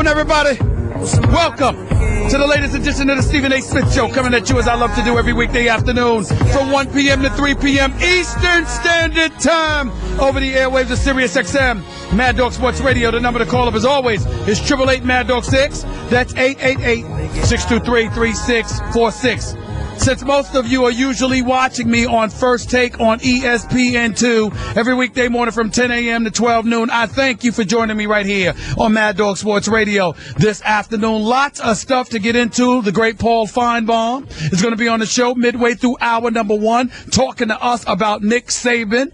Everybody, welcome to the latest edition of the Stephen A. Smith Show, coming at you as I love to do every weekday afternoon from 1 p.m. to 3 p.m. Eastern Standard Time over the airwaves of Sirius XM, Mad Dog Sports Radio. The number to call up, as always, is 888 Mad Dog 6. That's 888-623-3646. Since most of you are usually watching me on First Take on ESPN2 every weekday morning from 10 a.m. to 12 noon, I thank you for joining me right here on Mad Dog Sports Radio this afternoon. Lots of stuff to get into. The great Paul Feinbaum is going to be on the show midway through hour number one, talking to us about Nick Saban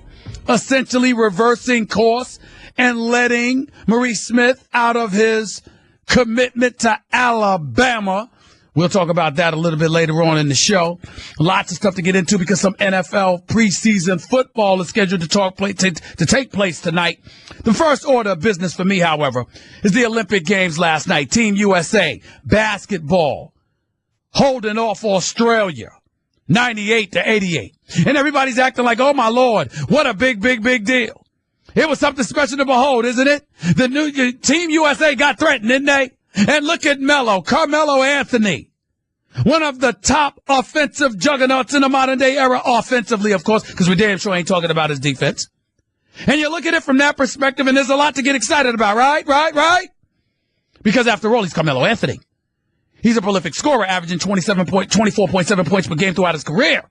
essentially reversing course and letting Maurice Smith out of his commitment to Alabama. We'll talk about that a little bit later on in the show. Lots of stuff to get into because some NFL preseason football is scheduled to take place tonight. The first order of business for me, however, is the Olympic Games last night. Team USA basketball holding off Australia 98-88. And everybody's acting like, oh, my Lord, what a big deal. It was something special to behold, isn't it? The new Team USA got threatened, didn't they? And look at Carmelo Anthony, one of the top offensive juggernauts in the modern day era, offensively, of course, because we damn sure ain't talking about his defense. And you look at it from that perspective, and there's a lot to get excited about, right? Because after all, he's Carmelo Anthony. He's a prolific scorer, averaging 24.7 points per game throughout his career.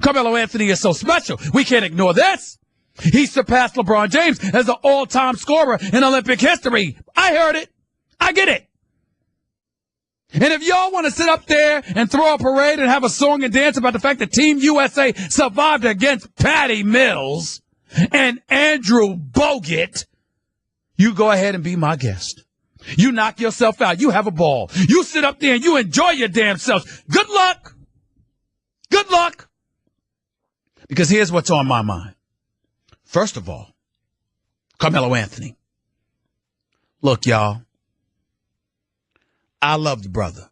Carmelo Anthony is so special. We can't ignore this. He surpassed LeBron James as the all-time scorer in Olympic history. I heard it. I get it. And if y'all want to sit up there and throw a parade and have a song and dance about the fact that Team USA survived against Patty Mills and Andrew Bogut, you go ahead and be my guest. You knock yourself out. You have a ball. You sit up there and you enjoy your damn selves. Good luck. Good luck. Because here's what's on my mind. First of all, Carmelo Anthony. Look, y'all. I love the brother.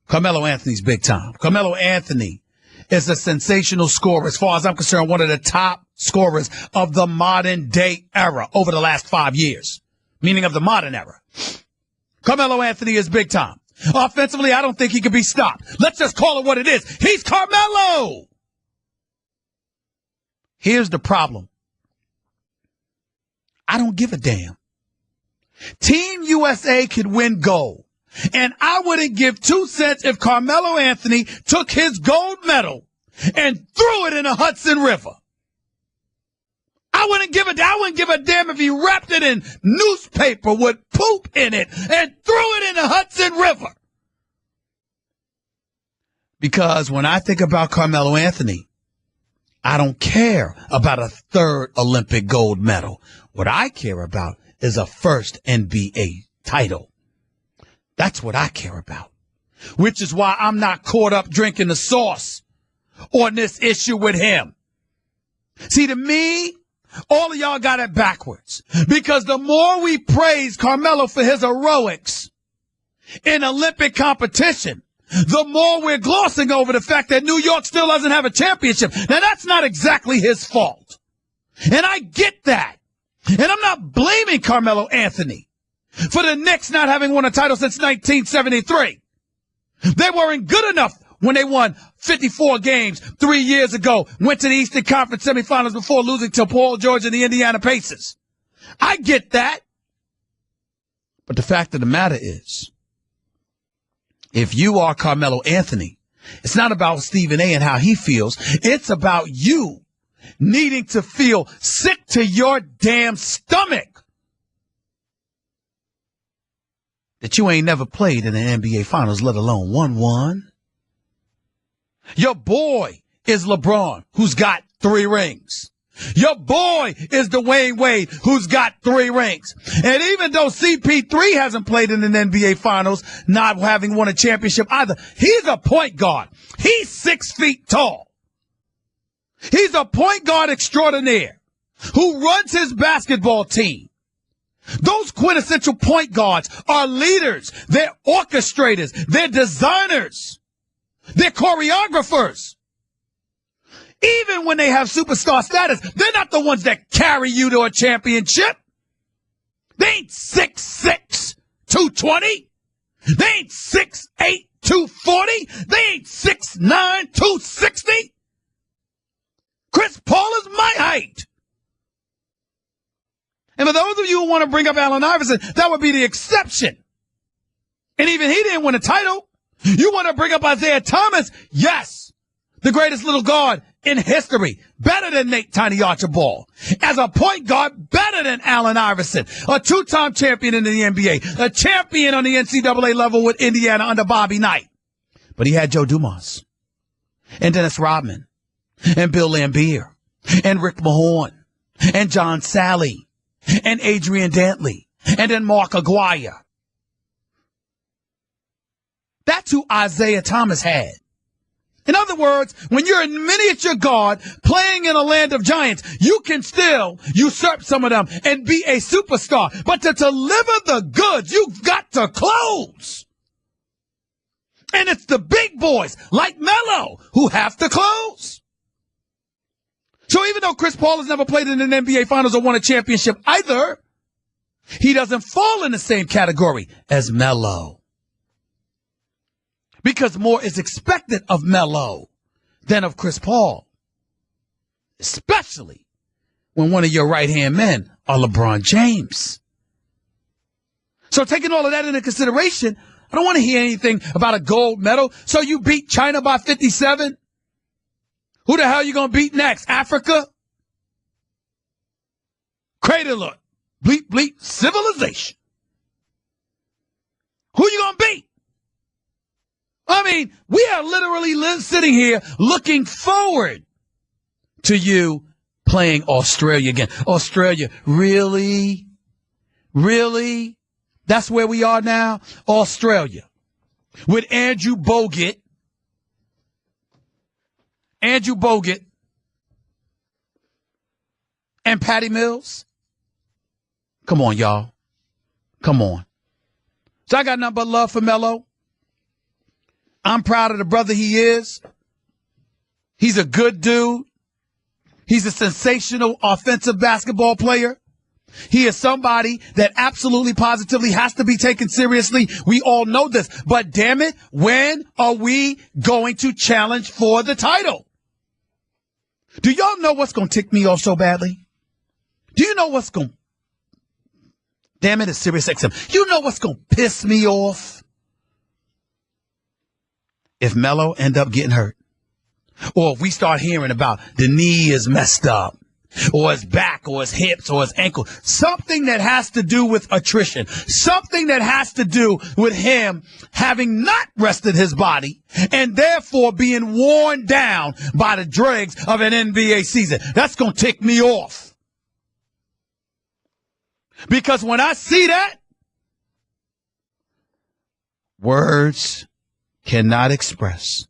Carmelo Anthony's big time. Carmelo Anthony is a sensational scorer. As far as I'm concerned, one of the top scorers of the modern day era over the last 5 years, meaning of the modern era. Carmelo Anthony is big time. Offensively, I don't think he can be stopped. Let's just call it what it is. He's Carmelo. Here's the problem. I don't give a damn. Team USA could win gold. And I wouldn't give 2 cents if Carmelo Anthony took his gold medal and threw it in the Hudson River. I wouldn't give a damn if he wrapped it in newspaper with poop in it and threw it in the Hudson River. Because when I think about Carmelo Anthony, I don't care about a 3rd Olympic gold medal. What I care about is a first NBA title. That's what I care about, which is why I'm not caught up drinking the sauce on this issue with him. See, to me, all of y'all got it backwards, because the more we praise Carmelo for his heroics in Olympic competition, the more we're glossing over the fact that New York still doesn't have a championship. Now, that's not exactly his fault, and I get that, and I'm not blaming Carmelo Anthony for the Knicks not having won a title since 1973. They weren't good enough when they won 54 games 3 years ago, went to the Eastern Conference semifinals before losing to Paul George and the Indiana Pacers. I get that. But the fact of the matter is, if you are Carmelo Anthony, it's not about Stephen A. and how he feels. It's about you needing to feel sick to your damn stomach that you ain't never played in an NBA Finals, let alone won one. Your boy is LeBron, who's got 3 rings. Your boy is Dwayne Wade, who's got 3 rings. And even though CP3 hasn't played in an NBA Finals, not having won a championship either, he's a point guard. He's 6 feet tall. He's a point guard extraordinaire who runs his basketball team. Those quintessential point guards are leaders. They're orchestrators. They're designers. They're choreographers. Even when they have superstar status, they're not the ones that carry you to a championship. They ain't 6'6", 220. They ain't 6'8", 240. They ain't 6'9", 260. Chris Paul is my height. And for those of you who want to bring up Allen Iverson, that would be the exception. And even he didn't win a title. You want to bring up Isaiah Thomas? Yes. The greatest little guard in history. Better than Nate Tiny Archibald. As a point guard, better than Allen Iverson. A two-time champion in the NBA. A champion on the NCAA level with Indiana under Bobby Knight. But he had Joe Dumas. And Dennis Rodman. And Bill Laimbeer. And Rick Mahorn. And John Sally. And Adrian Dantley. And then Mark Aguirre. That's who Isaiah Thomas had. In other words, when you're a miniature guard playing in a land of giants, you can still usurp some of them and be a superstar. But to deliver the goods, you've got to close. And it's the big boys like Melo who have to close. So even though Chris Paul has never played in an NBA Finals or won a championship either, he doesn't fall in the same category as Melo. Because more is expected of Melo than of Chris Paul. Especially when one of your right-hand men are LeBron James. So taking all of that into consideration, I don't want to hear anything about a gold medal. So you beat China by 57? Who the hell are you going to beat next? Africa? Cradle, bleep, bleep, civilization. Who you going to beat? I mean, we are literally sitting here looking forward to you playing Australia again. Australia, really? Really? That's where we are now? Australia. With Andrew Bogut. And Patty Mills. Come on, y'all. Come on. So I got nothing but love for Melo. I'm proud of the brother he is. He's a good dude. He's a sensational offensive basketball player. He is somebody that absolutely positively has to be taken seriously. We all know this. But damn it, when are we going to challenge for the title? Do y'all know what's going to tick me off so badly? Do you know what's going to... Damn it, it's Sirius XM. You know what's going to piss me off? If Melo end up getting hurt, or if we start hearing about the knee is messed up, or his back, or his hips, or his ankle, something that has to do with attrition, something that has to do with him having not rested his body, and therefore being worn down by the dregs of an NBA season. That's going to tick me off. Because when I see that, words cannot express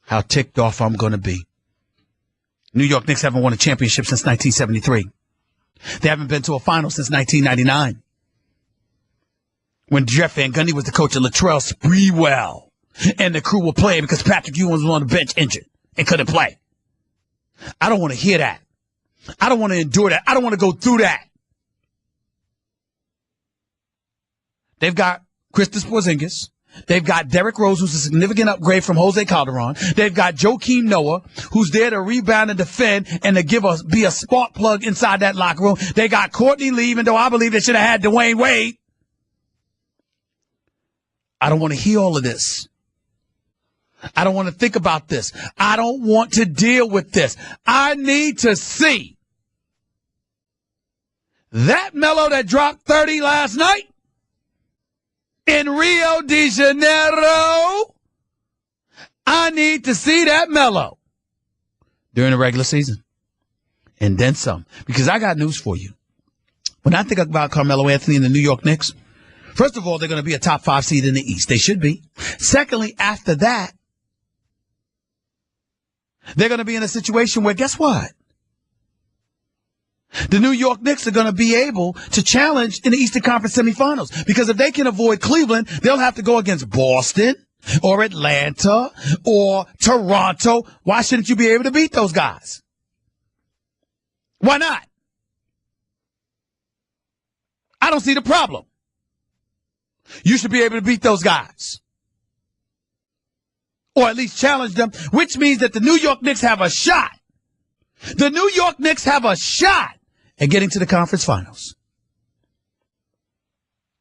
how ticked off I'm going to be. New York Knicks haven't won a championship since 1973. They haven't been to a final since 1999. When Jeff Van Gundy was the coach of Latrell Sprewell, and the crew were playing because Patrick Ewing was on the bench injured and couldn't play. I don't want to hear that. I don't want to endure that. I don't want to go through that. They've got Kristaps Porzingis. They've got Derrick Rose, who's a significant upgrade from Jose Calderon. They've got Joakim Noah, who's there to rebound and defend and to be a spark plug inside that locker room. They got Courtney Lee, even though I believe they should have had Dwayne Wade. I don't want to hear all of this. I don't want to think about this. I don't want to deal with this. I need to see that Melo that dropped 30 last night in Rio de Janeiro. I need to see that Melo during the regular season. And then some. Because I got news for you. When I think about Carmelo Anthony and the New York Knicks, first of all, they're going to be a top 5 seed in the East. They should be. Secondly, after that, they're going to be in a situation where, guess what? The New York Knicks are going to be able to challenge in the Eastern Conference semifinals. Because if they can avoid Cleveland, they'll have to go against Boston or Atlanta or Toronto. Why shouldn't you be able to beat those guys? Why not? I don't see the problem. You should be able to beat those guys. Or at least challenge them, which means that the New York Knicks have a shot. The New York Knicks have a shot at getting to the conference finals.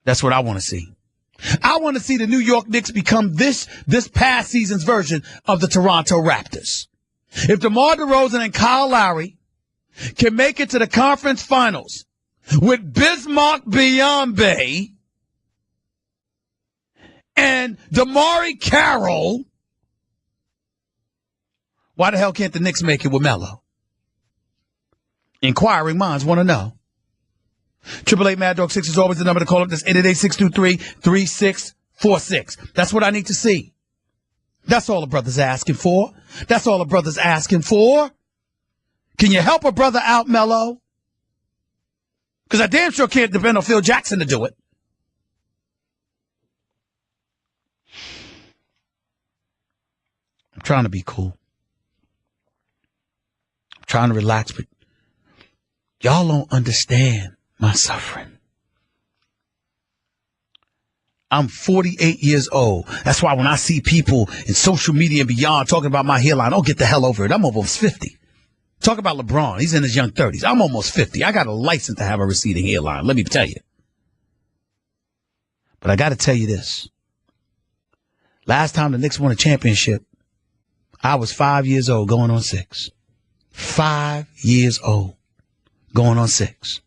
That's what I want to see. I want to see the New York Knicks become this past season's version of the Toronto Raptors. If DeMar DeRozan and Kyle Lowry can make it to the conference finals with Bismarck Biyombe and DeMarre Carroll, why the hell can't the Knicks make it with Melo? Inquiring minds want to know. 888 Mad Dog 6 is always the number to call up. That's 888-623-3646. That's what I need to see. That's all a brother's asking for. That's all a brother's asking for. Can you help a brother out, Melo? Because I damn sure can't depend on Phil Jackson to do it. I'm trying to be cool. I'm trying to relax, but y'all don't understand my suffering. I'm 48 years old. That's why when I see people in social media and beyond talking about my hairline, don't get the hell over it. I'm almost 50. Talk about LeBron. He's in his young 30s. I'm almost 50. I got a license to have a receding hairline. Let me tell you. But I got to tell you this. Last time the Knicks won a championship, I was 5 years old going on 6. 5 years old going on 6.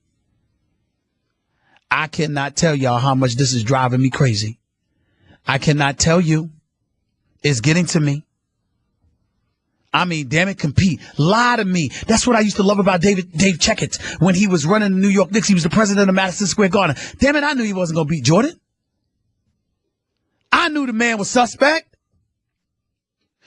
I cannot tell y'all how much this is driving me crazy. I cannot tell you. It's getting to me. I mean, damn it, compete. Lie to me. That's what I used to love about Dave Checkett when he was running the New York Knicks. He was the president of Madison Square Garden. Damn it, I knew he wasn't going to beat Jordan. I knew the man was suspect.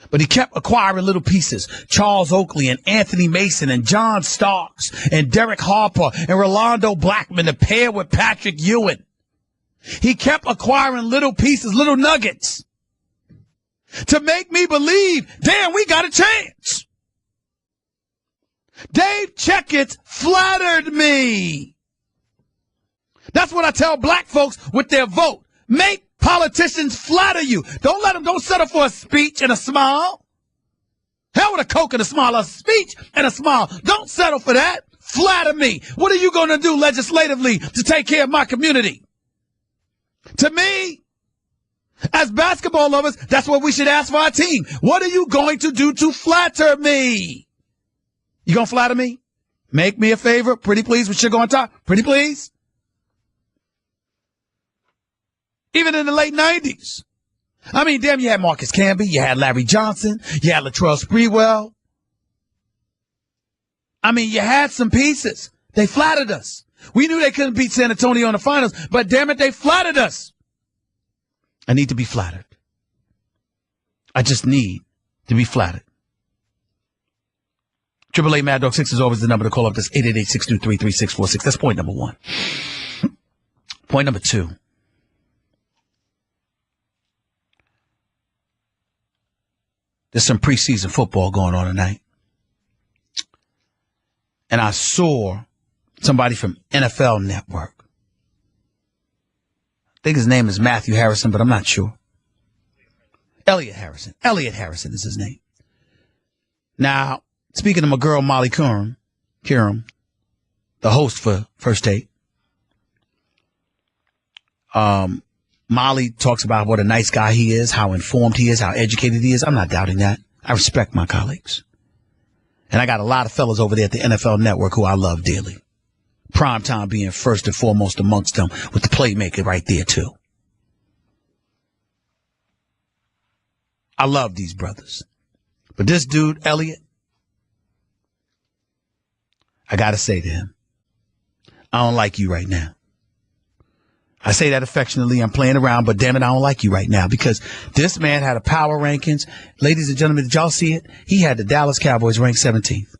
But he kept acquiring little pieces. Charles Oakley and Anthony Mason and John Starks and Derek Harper and Rolando Blackman to pair with Patrick Ewing. He kept acquiring little pieces, little nuggets to make me believe, damn, we got a chance. Dave Checkett flattered me. That's what I tell black folks with their vote. Make politicians flatter you. Don't settle for a speech and a smile. Hell with a Coke and a smile, a speech and a smile. Don't settle for that. Flatter me. What are you going to do legislatively to take care of my community? To me, as basketball lovers, that's what we should ask for our team. What are you going to do to flatter me? You going to flatter me? Make me a favor. Pretty please with sugar on top. Pretty please. Even in the late 90s. I mean, damn, you had Marcus Camby, you had Larry Johnson, you had Latrell Sprewell. I mean, you had some pieces. They flattered us. We knew they couldn't beat San Antonio in the finals, but damn it, they flattered us. I need to be flattered. I just need to be flattered. 888 Mad Dog 6 is always the number to call up. That's 888-623-3646. That's point number one. Point number two. There's some preseason football going on tonight. And I saw somebody from NFL Network. I think his name is Matthew Harrison, but I'm not sure. Elliot Harrison. Elliot Harrison is his name. Now, speaking of my girl Molly Curran, the host for First Take, Molly talks about what a nice guy he is, how informed he is, how educated he is. I'm not doubting that. I respect my colleagues. And I got a lot of fellas over there at the NFL Network who I love dearly. Primetime being first and foremost amongst them, with the playmaker right there, too. I love these brothers. But this dude, Elliot, I got to say to him, I don't like you right now. I say that affectionately. I'm playing around, but damn it, I don't like you right now, because this man had a power rankings. Ladies and gentlemen, did y'all see it? He had the Dallas Cowboys ranked 17th.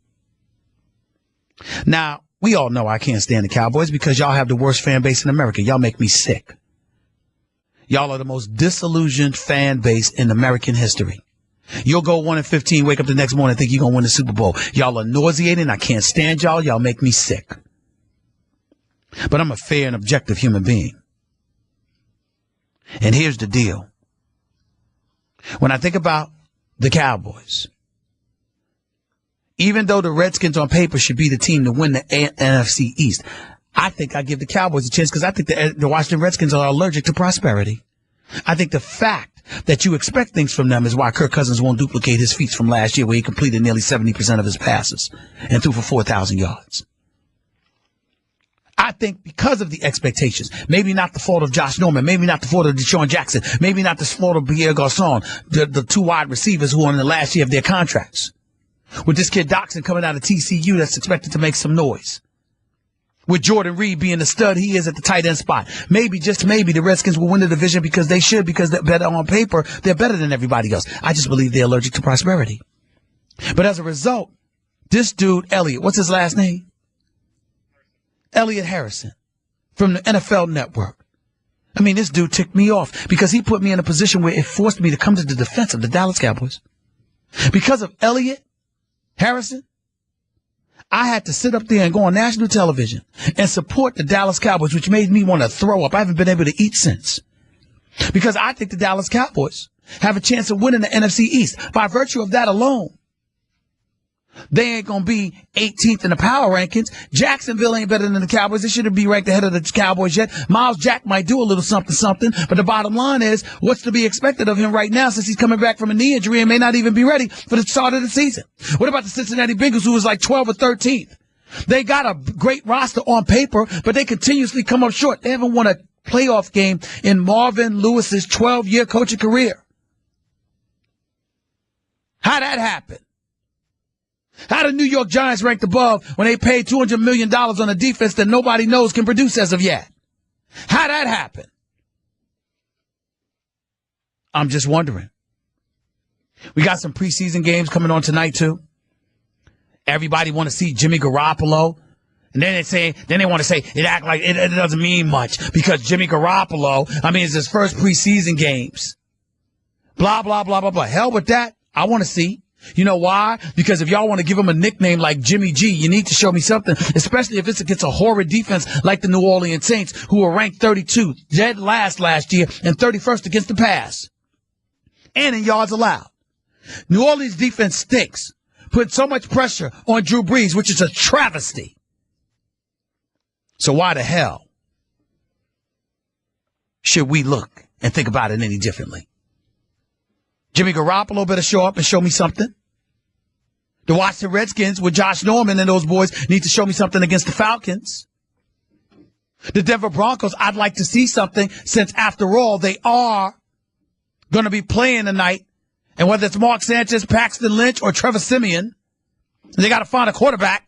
Now, we all know I can't stand the Cowboys because y'all have the worst fan base in America. Y'all make me sick. Y'all are the most disillusioned fan base in American history. You'll go 1-15, wake up the next morning and think you're going to win the Super Bowl. Y'all are nauseating. I can't stand y'all. Y'all make me sick. But I'm a fair and objective human being. And here's the deal. When I think about the Cowboys, even though the Redskins on paper should be the team to win the NFC East, I think I give the Cowboys a chance because I think the Washington Redskins are allergic to prosperity. I think the fact that you expect things from them is why Kirk Cousins won't duplicate his feats from last year where he completed nearly 70% of his passes and threw for 4,000 yards. I think because of the expectations, maybe not the fault of Josh Norman, maybe not the fault of Deshaun Jackson, maybe not the fault of Pierre Garçon, the two wide receivers who are in the last year of their contracts. With this kid Doxson coming out of TCU that's expected to make some noise. With Jordan Reed being the stud he is at the tight end spot. Maybe, just maybe, the Redskins will win the division because they should, because they're better on paper. They're better than everybody else. I just believe they're allergic to prosperity. But as a result, this dude, Elliott, what's his last name? Elliott Harrison from the NFL Network. I mean, this dude ticked me off because he put me in a position where it forced me to come to the defense of the Dallas Cowboys. Because of Elliott Harrison, I had to sit up there and go on national television and support the Dallas Cowboys, which made me want to throw up. I haven't been able to eat since. Because I think the Dallas Cowboys have a chance of winning the NFC East. By virtue of that alone, they ain't going to be 18th in the power rankings. Jacksonville ain't better than the Cowboys. They shouldn't be ranked ahead of the Cowboys yet. Miles Jack might do a little something, but the bottom line is what's to be expected of him right now since he's coming back from a knee injury and may not even be ready for the start of the season. What about the Cincinnati Bengals, who was like 12th or 13th? They got a great roster on paper, but they continuously come up short. They haven't won a playoff game in Marvin Lewis's 12-year coaching career. How'd that happen? How the New York Giants ranked above when they paid $200 million on a defense that nobody knows can produce as of yet? How'd that happen? I'm just wondering. We got some preseason games coming on tonight, too. Everybody want to see Jimmy Garoppolo. And then they want to say it act like it doesn't mean much because Jimmy Garoppolo, it's his first preseason games. Blah, blah, blah, blah, blah. Hell with that. I want to see. You know why? Because if y'all want to give him a nickname like Jimmy G, you need to show me something, especially if it's against a horrid defense like the New Orleans Saints, who were ranked 32, dead last year, and 31st against the pass. And in yards allowed. New Orleans defense stinks. Put so much pressure on Drew Brees, which is a travesty. So why the hell should we look and think about it any differently? Jimmy Garoppolo better show up and show me something. The Washington Redskins with Josh Norman and those boys need to show me something against the Falcons. The Denver Broncos, I'd like to see something since, after all, they are going to be playing tonight. And whether it's Mark Sanchez, Paxton Lynch, or Trevor Siemian, they got to find a quarterback.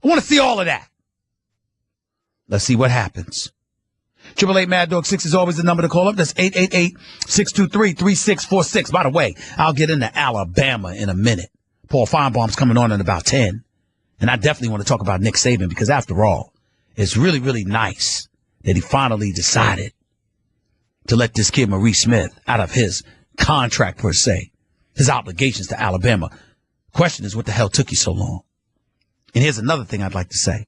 I want to see all of that. Let's see what happens. 888 Mad Dog 6 is always the number to call up. That's 888-623-3646. By the way, I'll get into Alabama in a minute. Paul Feinbaum's coming on in about 10. And I definitely want to talk about Nick Saban because, after all, it's really, really nice that he finally decided to let this kid Maurice Smith out of his contract, per se, his obligations to Alabama. Question is, what the hell took you so long? And here's another thing I'd like to say.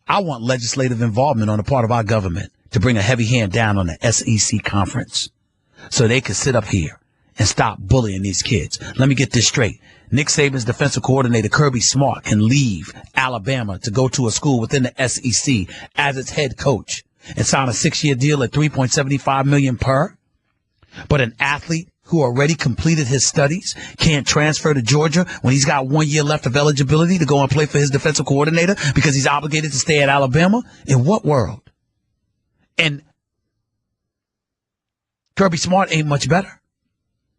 I want legislative involvement on the part of our government to bring a heavy hand down on the SEC conference so they can sit up here and stop bullying these kids. Let me get this straight. Nick Saban's defensive coordinator, Kirby Smart, can leave Alabama to go to a school within the SEC as its head coach and sign a 6-year deal at $3.75 million per. But an athlete who already completed his studies can't transfer to Georgia when he's got 1 year left of eligibility to go and play for his defensive coordinator because he's obligated to stay at Alabama? In what world? And Kirby Smart ain't much better.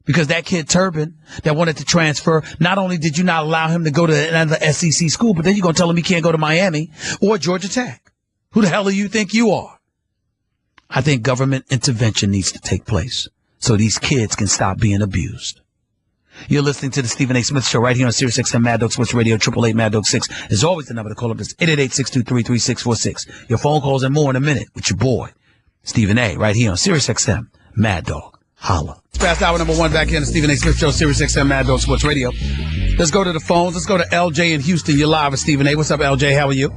Because that kid Turbin that wanted to transfer, not only did you not allow him to go to another SEC school, but then you're going to tell him he can't go to Miami or Georgia Tech. Who the hell do you think you are? I think government intervention needs to take place so these kids can stop being abused. You're listening to the Stephen A. Smith Show right here on Sirius XM Mad Dog Sports Radio, 888 Mad Dog 6. As always, the number to call up is 888-623-3646. Your phone calls and more in a minute with your boy, Stephen A., right here on Sirius XM Mad Dog. Holla. It's past hour number 1 back here on the Stephen A. Smith Show, Sirius XM Mad Dog Sports Radio. Let's go to the phones. Let's go to LJ in Houston. You're live with Stephen A. What's up, LJ? How are you?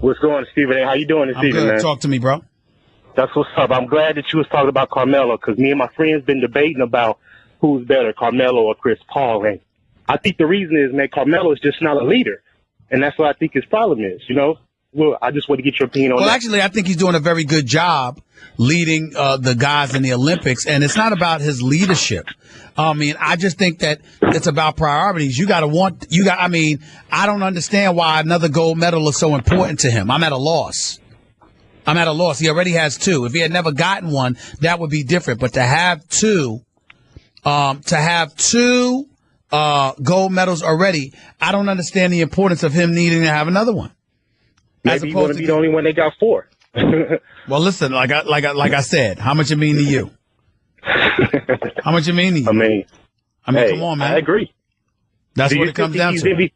What's going on, Stephen A? How you doing this evening, good. man? Talk to me, bro. That's what's up. I'm glad that you was talking about Carmelo, because me and my friends been debating about who's better, Carmelo or Chris Paul. And I think the reason is, man, Carmelo is just not a leader. And that's what I think his problem is, you know? Well, I just want to get your opinion on that. Well, actually, I think he's doing a very good job leading the guys in the Olympics, and it's not about his leadership. I mean, I just think that it's about priorities. I mean, I don't understand why another gold medal is so important to him. I'm at a loss. He already has 2. If he had never gotten one, that would be different. But to have two gold medals already, I don't understand the importance of him needing to have another one. Maybe he's going to be the only one they got 4. Well, listen, like I said, how much it mean to you? How much it mean to you? I mean, hey, come on, man. I agree. That's what it comes down to.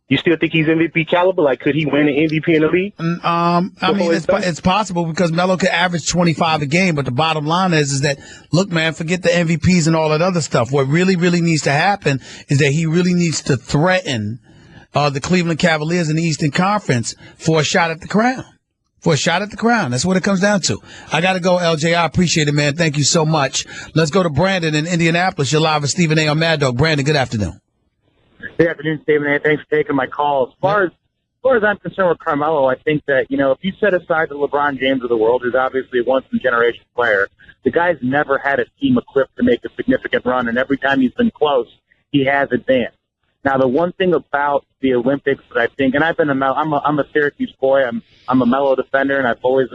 You still think he's MVP caliber? Like, could he win an MVP in the league? I mean, it's possible, because Melo could average 25 a game, but the bottom line is that, look, man, forget the MVPs and all that other stuff. What really, really needs to happen is that he really needs to threaten the Cleveland Cavaliers in the Eastern Conference for a shot at the crown. That's what it comes down to. I got to go, LJ. I appreciate it, man. Thank you so much. Let's go to Brandon in Indianapolis. You're live with Stephen A. on Mad Dog. Brandon, good afternoon. Good afternoon, Stephen A. Thanks for taking my call. As far as I'm concerned with Carmelo, I think that, you know, if you set aside the LeBron James of the world, who's obviously a once-in-a-generation player, the guy's never had a team equipped to make a significant run, and every time he's been close, he has advanced. Now, the one thing about the Olympics that I think, and I'm a Syracuse boy, I'm a Melo defender, and I've always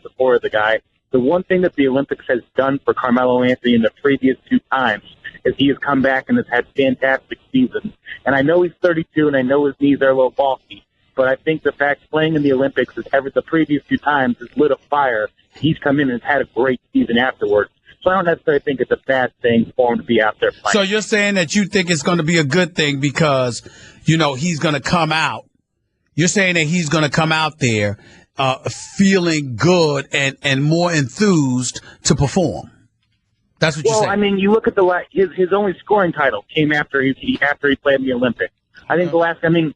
supported the guy. The one thing that the Olympics has done for Carmelo Anthony in the previous 2 times is he has come back and has had fantastic seasons. And I know he's 32, and I know his knees are a little bulky, but I think the fact playing in the Olympics the previous 2 times has lit a fire. He's come in and has had a great season afterwards. So I don't necessarily think it's a bad thing for him to be out there playing. So you're saying that you think it's going to be a good thing because, you know, he's going to come out. You're saying that he's going to come out there feeling good and more enthused to perform. That's what you're saying. Well, I mean, you look at his only scoring title came after he played in the Olympics. I think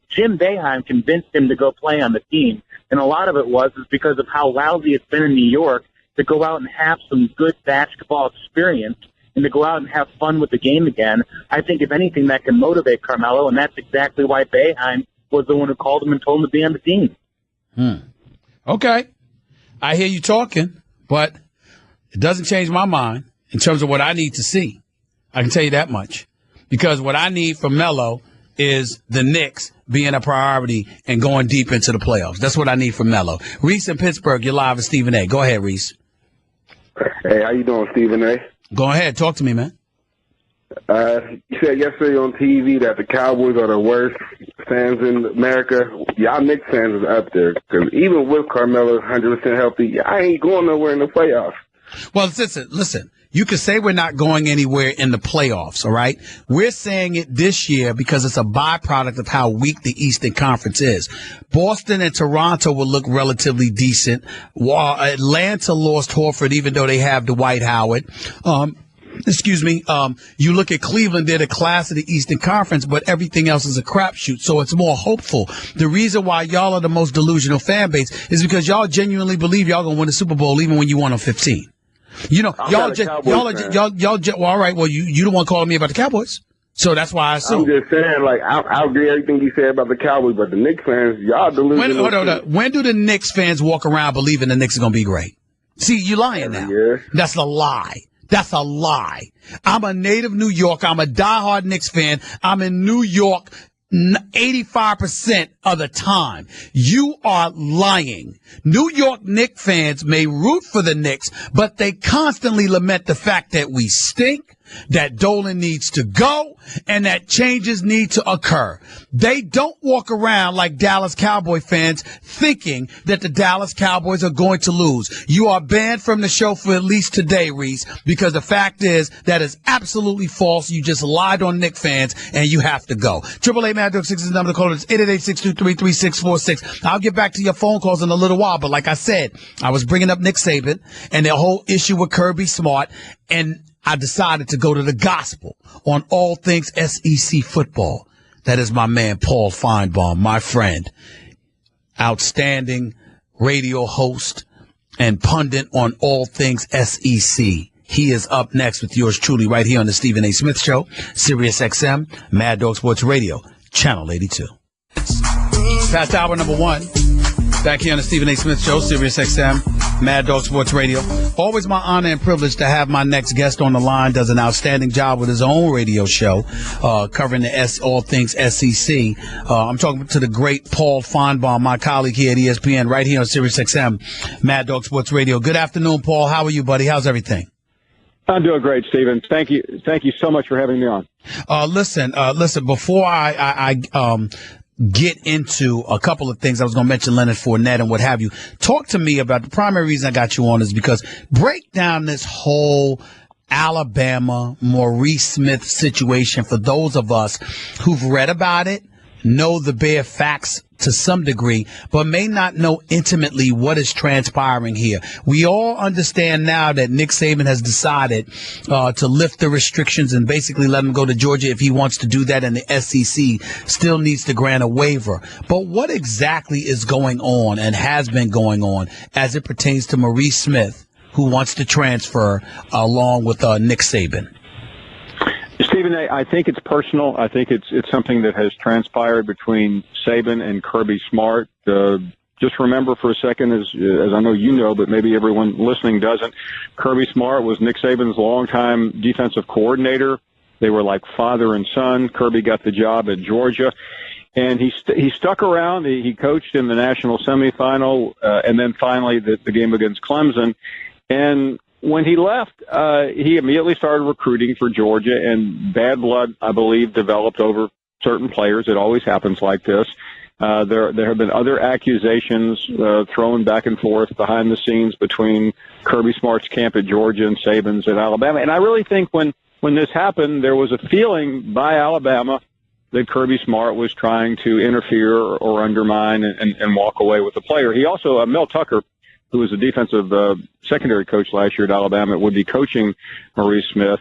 Jim Boeheim convinced him to go play on the team, and a lot of it is because of how lousy it's been in New York, to go out and have some good basketball experience and to go out and have fun with the game again. I think, if anything, that can motivate Carmelo, and that's exactly why Boeheim was the one who called him and told him to be on the team. Okay. I hear you talking, but it doesn't change my mind in terms of what I need to see. I can tell you that much. Because what I need from Melo is the Knicks being a priority and going deep into the playoffs. That's what I need from Melo. Reese in Pittsburgh, you're live with Stephen A. Go ahead, Reese. Hey, how you doing, Stephen A? Go ahead. Talk to me, man. You said yesterday on TV that the Cowboys are the worst fans in America. Y'all Knicks fans is up there, because even with Carmelo 100% healthy, I ain't going nowhere in the playoffs. Well, listen. You can say we're not going anywhere in the playoffs, all right? We're saying it this year because it's a byproduct of how weak the Eastern Conference is. Boston and Toronto will look relatively decent. While Atlanta lost Horford, even though they have Dwight Howard. You look at Cleveland, they're the class of the Eastern Conference, but everything else is a crapshoot, so it's more hopeful. The reason why y'all are the most delusional fan base is because y'all genuinely believe y'all gonna win the Super Bowl even when you won on 15. You know, well, all right. Well, you the one calling me about the Cowboys, so that's why I assume. I'm just saying, like, I agree everything you said about the Cowboys, but the Knicks fans, y'all delusional. When do the Knicks fans walk around believing the Knicks are gonna be great? See, you lying now. That's a lie. That's a lie. I'm a native New Yorker. I'm a diehard Knicks fan. I'm in New York 85% of the time. You are lying. New York Knicks fans may root for the Knicks, but they constantly lament the fact that we stink, that Dolan needs to go, and that changes need to occur. They don't walk around like Dallas Cowboy fans thinking that the Dallas Cowboys are going to lose. You are banned from the show for at least today, Reese, because the fact is that is absolutely false. You just lied on Knicks fans, and you have to go. 888-MAD-6 is the number to call. It's 888-623-3646. I'll get back to your phone calls in a little while, but like I said, I was bringing up Nick Saban and the whole issue with Kirby Smart, and I decided to go to the gospel on all things SEC football. That is my man, Paul Feinbaum, my friend, outstanding radio host, and pundit on all things SEC. He is up next with yours truly right here on the Stephen A. Smith Show, Sirius XM, Mad Dog Sports Radio, Channel 82. Past hour number 1. Back here on the Stephen A. Smith Show, Sirius XM, Mad Dog Sports Radio. Always my honor and privilege to have my next guest on the line. Does an outstanding job with his own radio show, covering all things SEC. I'm talking to the great Paul Feinbaum, my colleague here at ESPN, right here on Sirius XM, Mad Dog Sports Radio. Good afternoon, Paul. How are you, buddy? How's everything? I'm doing great, Stephen. Thank you so much for having me on. Listen. Before I get into a couple of things, I was going to mention Leonard Fournette and what have you. Talk to me about the primary reason I got you on is because break down this whole Alabama Maurice Smith situation for those of us who've read about it, know the bare facts to some degree, but may not know intimately what is transpiring here. We all understand now that Nick Saban has decided to lift the restrictions and basically let him go to Georgia if he wants to do that, and the SEC still needs to grant a waiver. But what exactly is going on and has been going on as it pertains to Maurice Smith, who wants to transfer along with Nick Saban? Stephen, I think it's personal. I think it's something that has transpired between Saban and Kirby Smart. Just remember for a second, as I know you know, but maybe everyone listening doesn't, Kirby Smart was Nick Saban's longtime defensive coordinator. They were like father and son. Kirby got the job at Georgia, and he stuck around. He coached in the national semifinal, and then finally the game against Clemson. And when he left, he immediately started recruiting for Georgia, and bad blood, I believe, developed over certain players. It always happens like this. There have been other accusations thrown back and forth behind the scenes between Kirby Smart's camp at Georgia and Saban's at Alabama. And I really think when this happened, there was a feeling by Alabama that Kirby Smart was trying to interfere or undermine and walk away with the player. He also, Mel Tucker, who was a defensive secondary coach last year at Alabama, would be coaching Maurice Smith.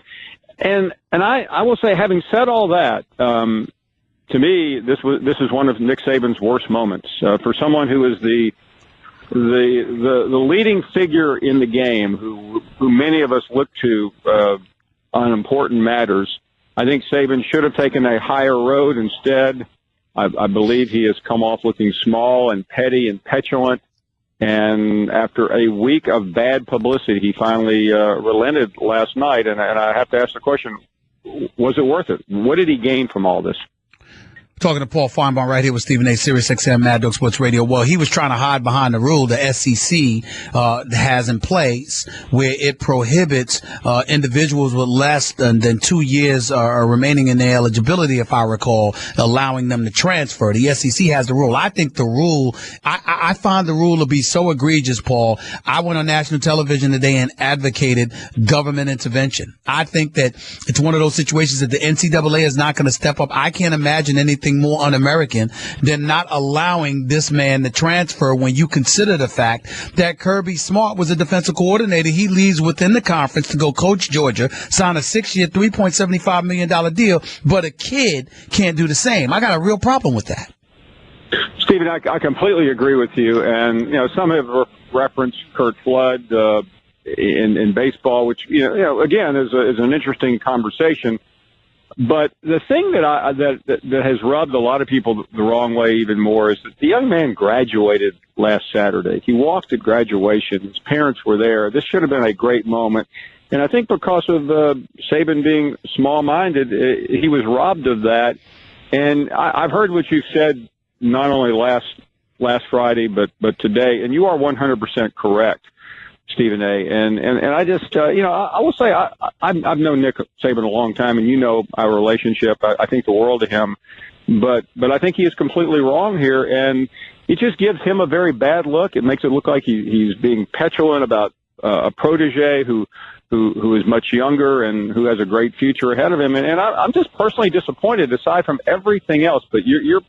And I will say, having said all that, to me, this is one of Nick Saban's worst moments. For someone who is the leading figure in the game, who many of us look to on important matters, I think Saban should have taken a higher road instead. I believe he has come off looking small and petty and petulant. And after a week of bad publicity, he finally relented last night. And I have to ask the question, was it worth it? What did he gain from all this? Talking to Paul Feinbaum right here with Stephen A. Sirius XM, Mad Dog Sports Radio. Well, he was trying to hide behind the rule the SEC has in place, where it prohibits individuals with less than 2 years remaining in their eligibility, if I recall, allowing them to transfer. The SEC has the rule. I think the rule, I find the rule to be so egregious, Paul. I went on national television today and advocated government intervention. I think that it's one of those situations that the NCAA is not going to step up. I can't imagine anything more un-American than not allowing this man to transfer when you consider the fact that Kirby Smart was a defensive coordinator. He leaves within the conference to go coach Georgia, sign a 6-year, $3.75 million deal, but a kid can't do the same. I got a real problem with that. Stephen, I completely agree with you. And, some have referenced Curt Flood in baseball, which, again, is an interesting conversation. But the thing that has rubbed a lot of people the wrong way even more is that the young man graduated last Saturday. He walked at graduation. His parents were there. This should have been a great moment. And I think because of Saban being small-minded, he was robbed of that. And I've heard what you've said not only last Friday, but today. And you are 100% correct, Stephen A. And I just, I will say I've known Nick Saban a long time, and you know our relationship. I think the world of him, but I think he is completely wrong here, and it just gives him a very bad look. It makes it look like he's being petulant about a protege who is much younger and who has a great future ahead of him. And I'm just personally disappointed, aside from everything else. But your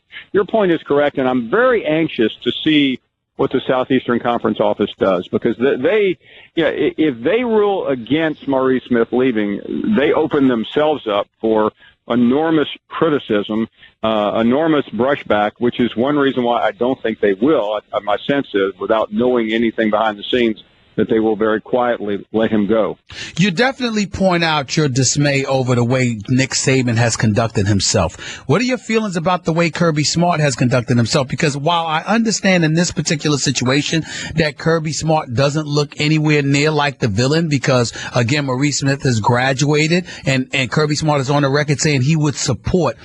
point is correct, and I'm very anxious to see what the Southeastern Conference office does, because if they rule against Maurice Smith leaving, they open themselves up for enormous criticism, enormous brushback, which is one reason why I don't think they will. My sense is, without knowing anything behind the scenes, that they will very quietly let him go. You definitely point out your dismay over the way Nick Saban has conducted himself. What are your feelings about the way Kirby Smart has conducted himself? Because while I understand in this particular situation that Kirby Smart doesn't look anywhere near like the villain because, again, Maurice Smith has graduated and Kirby Smart is on the record saying he would support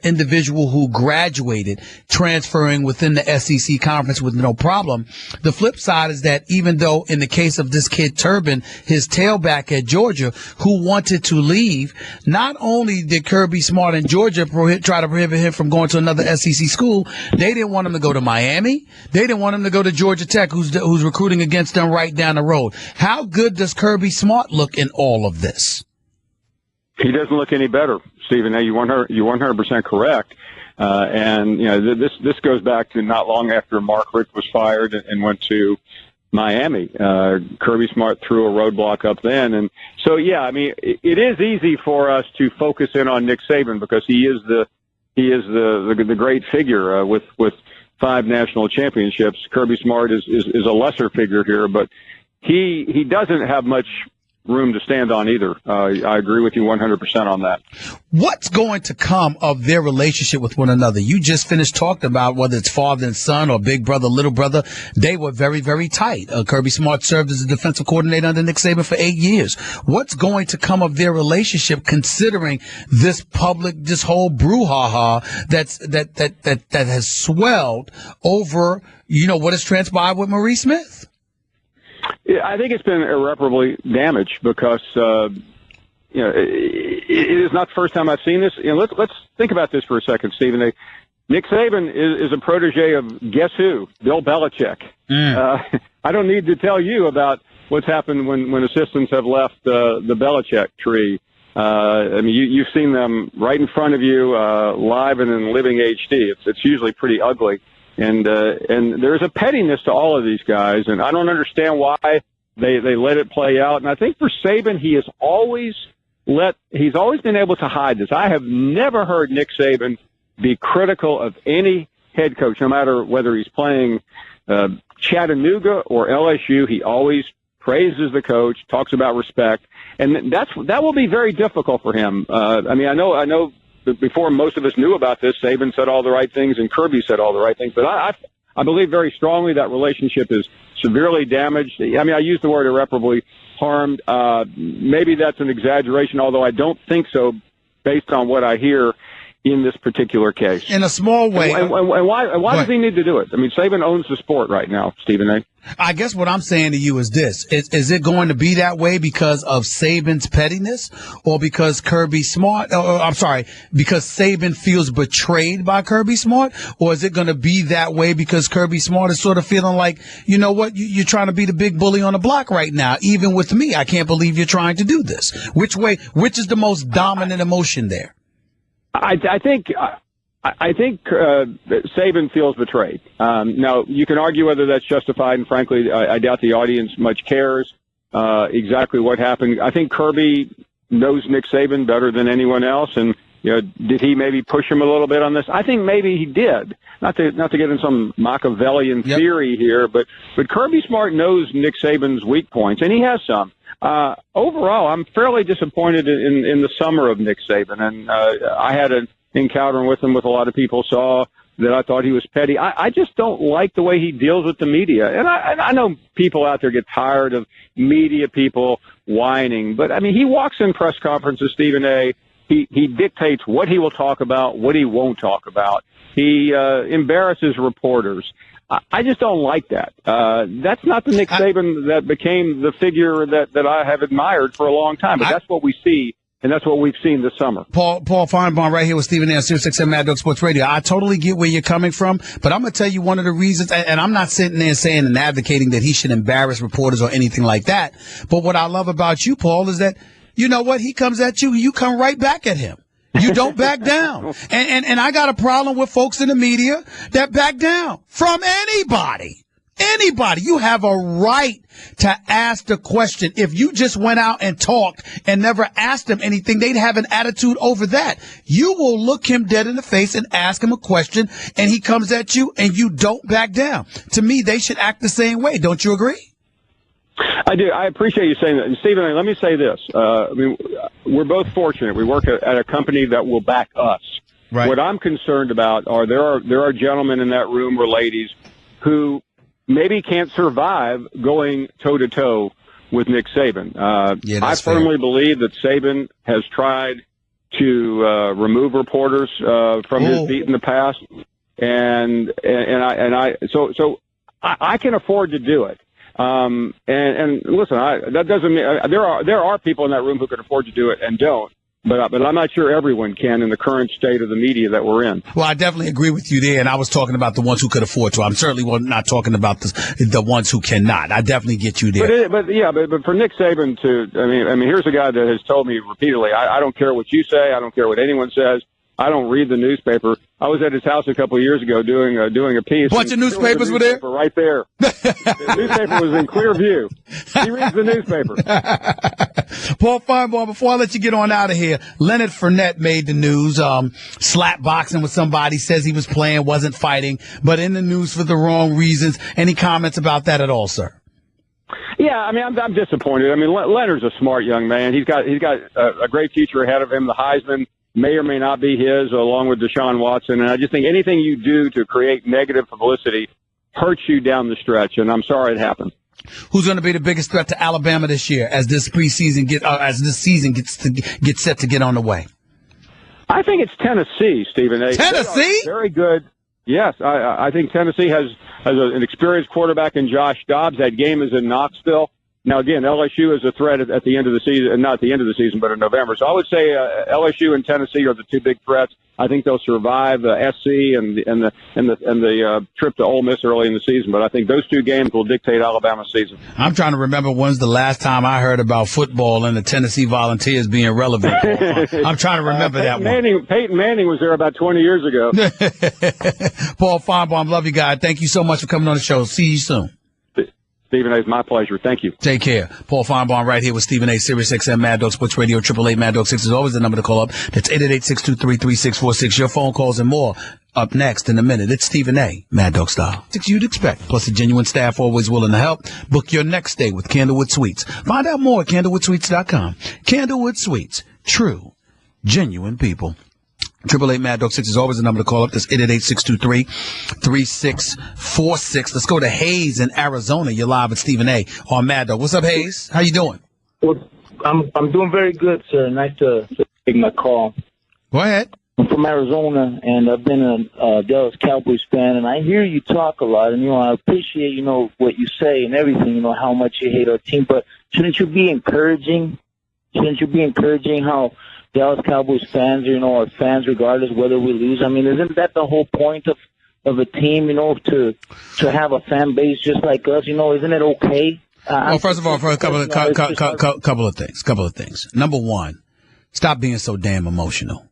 individual who graduated transferring within the SEC conference with no problem. The flip side is that even though in the case of this kid Turbin, his tailback at Georgia, who wanted to leave, not only did Kirby Smart in Georgia try to prohibit him from going to another SEC school, they didn't want him to go to Miami. They didn't want him to go to Georgia Tech, who's recruiting against them right down the road. How good does Kirby Smart look in all of this? He doesn't look any better, Stephen. Now, you're 100% correct. And, this goes back to not long after Mark Richt was fired and went to Miami. Kirby Smart threw a roadblock up then. And so, yeah, I mean, it is easy for us to focus in on Nick Saban because he is the great figure with 5 national championships. Kirby Smart is a lesser figure here, but he doesn't have much room to stand on either. I agree with you 100% on that. What's going to come of their relationship with one another? You just finished talking about whether it's father and son or big brother, little brother. They were very, very tight. Kirby Smart served as a defensive coordinator under Nick Saban for 8 years. What's going to come of their relationship considering this whole brouhaha that has swelled over, what has transpired with Maurice Smith? Yeah, I think it's been irreparably damaged because, it is not the first time I've seen this. Let's think about this for a second, Stephen. Nick Saban is a protege of guess who? Bill Belichick. I don't need to tell you about what's happened when assistants have left the Belichick tree. I mean, you've seen them right in front of you, live and in living HD. It's usually pretty ugly. And there's a pettiness to all of these guys, and I don't understand why they let it play out. And I think for Saban, he's always been able to hide this. I have never heard Nick Saban be critical of any head coach, no matter whether he's playing Chattanooga or LSU. He always praises the coach, talks about respect, and that will be very difficult for him. I mean, I know. Before most of us knew about this, Saban said all the right things and Kirby said all the right things. But I believe very strongly that relationship is severely damaged. I mean, I use the word irreparably harmed. Maybe that's an exaggeration, although I don't think so based on what I hear in this particular case. In a small way. And why does he need to do it? I mean, Saban owns the sport right now, Stephen A. I guess what I'm saying to you is this. Is it going to be that way because of Saban's pettiness or because because Saban feels betrayed by Kirby Smart? Or is it going to be that way because Kirby Smart is sort of feeling like, you know what, you're trying to be the big bully on the block right now. Even with me, I can't believe you're trying to do this. Which is the most dominant emotion there? I think Saban feels betrayed. Now, you can argue whether that's justified, and frankly, I doubt the audience much cares exactly what happened. I think Kirby knows Nick Saban better than anyone else, and did he maybe push him a little bit on this? I think maybe he did. Not to get in some Machiavellian theory here, but Kirby Smart knows Nick Saban's weak points, and he has some. Overall, I'm fairly disappointed in the summer of Nick Saban, and I had an encounter with him with a lot of people saw that I thought he was petty. I just don't like the way he deals with the media. And I know people out there get tired of media people whining, but I mean, he walks in press conferences, Stephen A. He dictates what he will talk about, what he won't talk about. He embarrasses reporters. I just don't like that. That's not the Nick Saban that became the figure that I have admired for a long time, but that's what we see. And that's what we've seen this summer. Paul Feinbaum right here with Stephen A. 667 Mad Dog Sports Radio. I totally get where you're coming from, but I'm going to tell you one of the reasons, and I'm not sitting there saying and advocating that he should embarrass reporters or anything like that. But what I love about you, Paul, is that, you know what? He comes at you, you come right back at him. You don't back down. And I got a problem with folks in the media that back down from anybody. Anybody, you have a right to ask the question. If you just went out and talked and never asked them anything, they'd have an attitude over that. You will look him dead in the face and ask him a question, and he comes at you, and you don't back down. To me, they should act the same way. Don't you agree? I do. I appreciate you saying that. And Stephen, let me say this. I mean, we're both fortunate. We work at a company that will back us. Right. What I'm concerned about are there are gentlemen in that room or ladies who maybe can't survive going toe-to-toe with Nick Saban. I firmly believe that Saban has tried to remove reporters from his beat in the past, and I can afford to do it. And listen, that doesn't mean there are people in that room who can afford to do it and don't. But I'm not sure everyone can in the current state of the media that we're in. Well, I definitely agree with you there, and I was talking about the ones who could afford to. I'm certainly not talking about the ones who cannot. I definitely get you there. But for Nick Saban I mean, here's a guy that has told me repeatedly, I don't care what you say, I don't care what anyone says. I don't read the newspaper. I was at his house a couple of years ago doing a piece. Bunch of newspapers were there? Right there. The newspaper was in clear view. He reads the newspaper. Paul Feinbaum, before I let you get on out of here, Leonard Fournette made the news, slap boxing with somebody, says he was playing, wasn't fighting, but in the news for the wrong reasons. Any comments about that at all, sir? Yeah, I mean, I'm disappointed. I mean, Leonard's a smart young man. He's got a great future ahead of him. The Heisman may or may not be his, along with Deshaun Watson. And I just think anything you do to create negative publicity hurts you down the stretch. And I'm sorry it happened. Who's going to be the biggest threat to Alabama this year as this season gets set to get on the way? I think it's Tennessee, Stephen. Tennessee? Very good. Yes, I think Tennessee has an experienced quarterback in Josh Dobbs. That game is in Knoxville. Now, again, LSU is a threat at the end of the season, not at the end of the season, but in November. So I would say LSU and Tennessee are the two big threats. I think they'll survive SC and the trip to Ole Miss early in the season. But I think those two games will dictate Alabama's season. I'm trying to remember when's the last time I heard about football and the Tennessee Volunteers being relevant. I'm trying to remember that one. Peyton Manning was there about 20 years ago. Paul Feinbaum, love you, guy. Thank you so much for coming on the show. See you soon. Stephen A., it's my pleasure. Thank you. Take care. Paul Feinbaum right here with Stephen A., Sirius XM, Mad Dog Sports Radio, 888 Mad Dog 6 is always the number to call up. That's 888-623-3646. Your phone calls and more up next in a minute. It's Stephen A., Mad Dog style. You'd expect. Plus a genuine staff always willing to help. Book your next stay with Candlewood Suites. Find out more at candlewoodssuites.com. Candlewood Suites. True. Genuine people. 888 Mad Dog 6 is always the number to call up. That's 888-623-3646. Let's go to Hayes in Arizona. You're live with Stephen A. on Mad Dog. What's up, Hayes? How you doing? Well, I'm doing very good, sir. Nice to take my call. Go ahead. I'm from Arizona, and I've been a Dallas Cowboys fan, and I hear you talk a lot, and, I appreciate, what you say and everything, how much you hate our team, but shouldn't you be encouraging how Dallas Cowboys fans, are fans regardless whether we lose? I mean, isn't that the whole point of a team, to have a fan base just like us? Isn't it okay? Well, first of all, for a couple of things. Number one, stop being so damn emotional.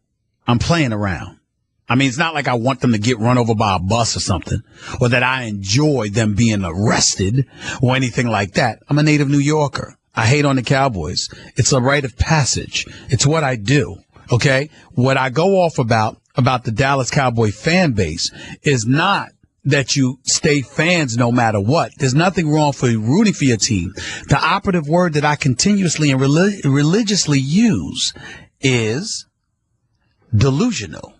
I'm playing around. I mean, it's not like I want them to get run over by a bus or something, or that I enjoy them being arrested or anything like that. I'm a native New Yorker. I hate on the Cowboys. It's a rite of passage. It's what I do. Okay. What I go off about the Dallas Cowboy fan base is not that you stay fans no matter what. There's nothing wrong for rooting for your team. The operative word that I continuously and religiously use is delusional.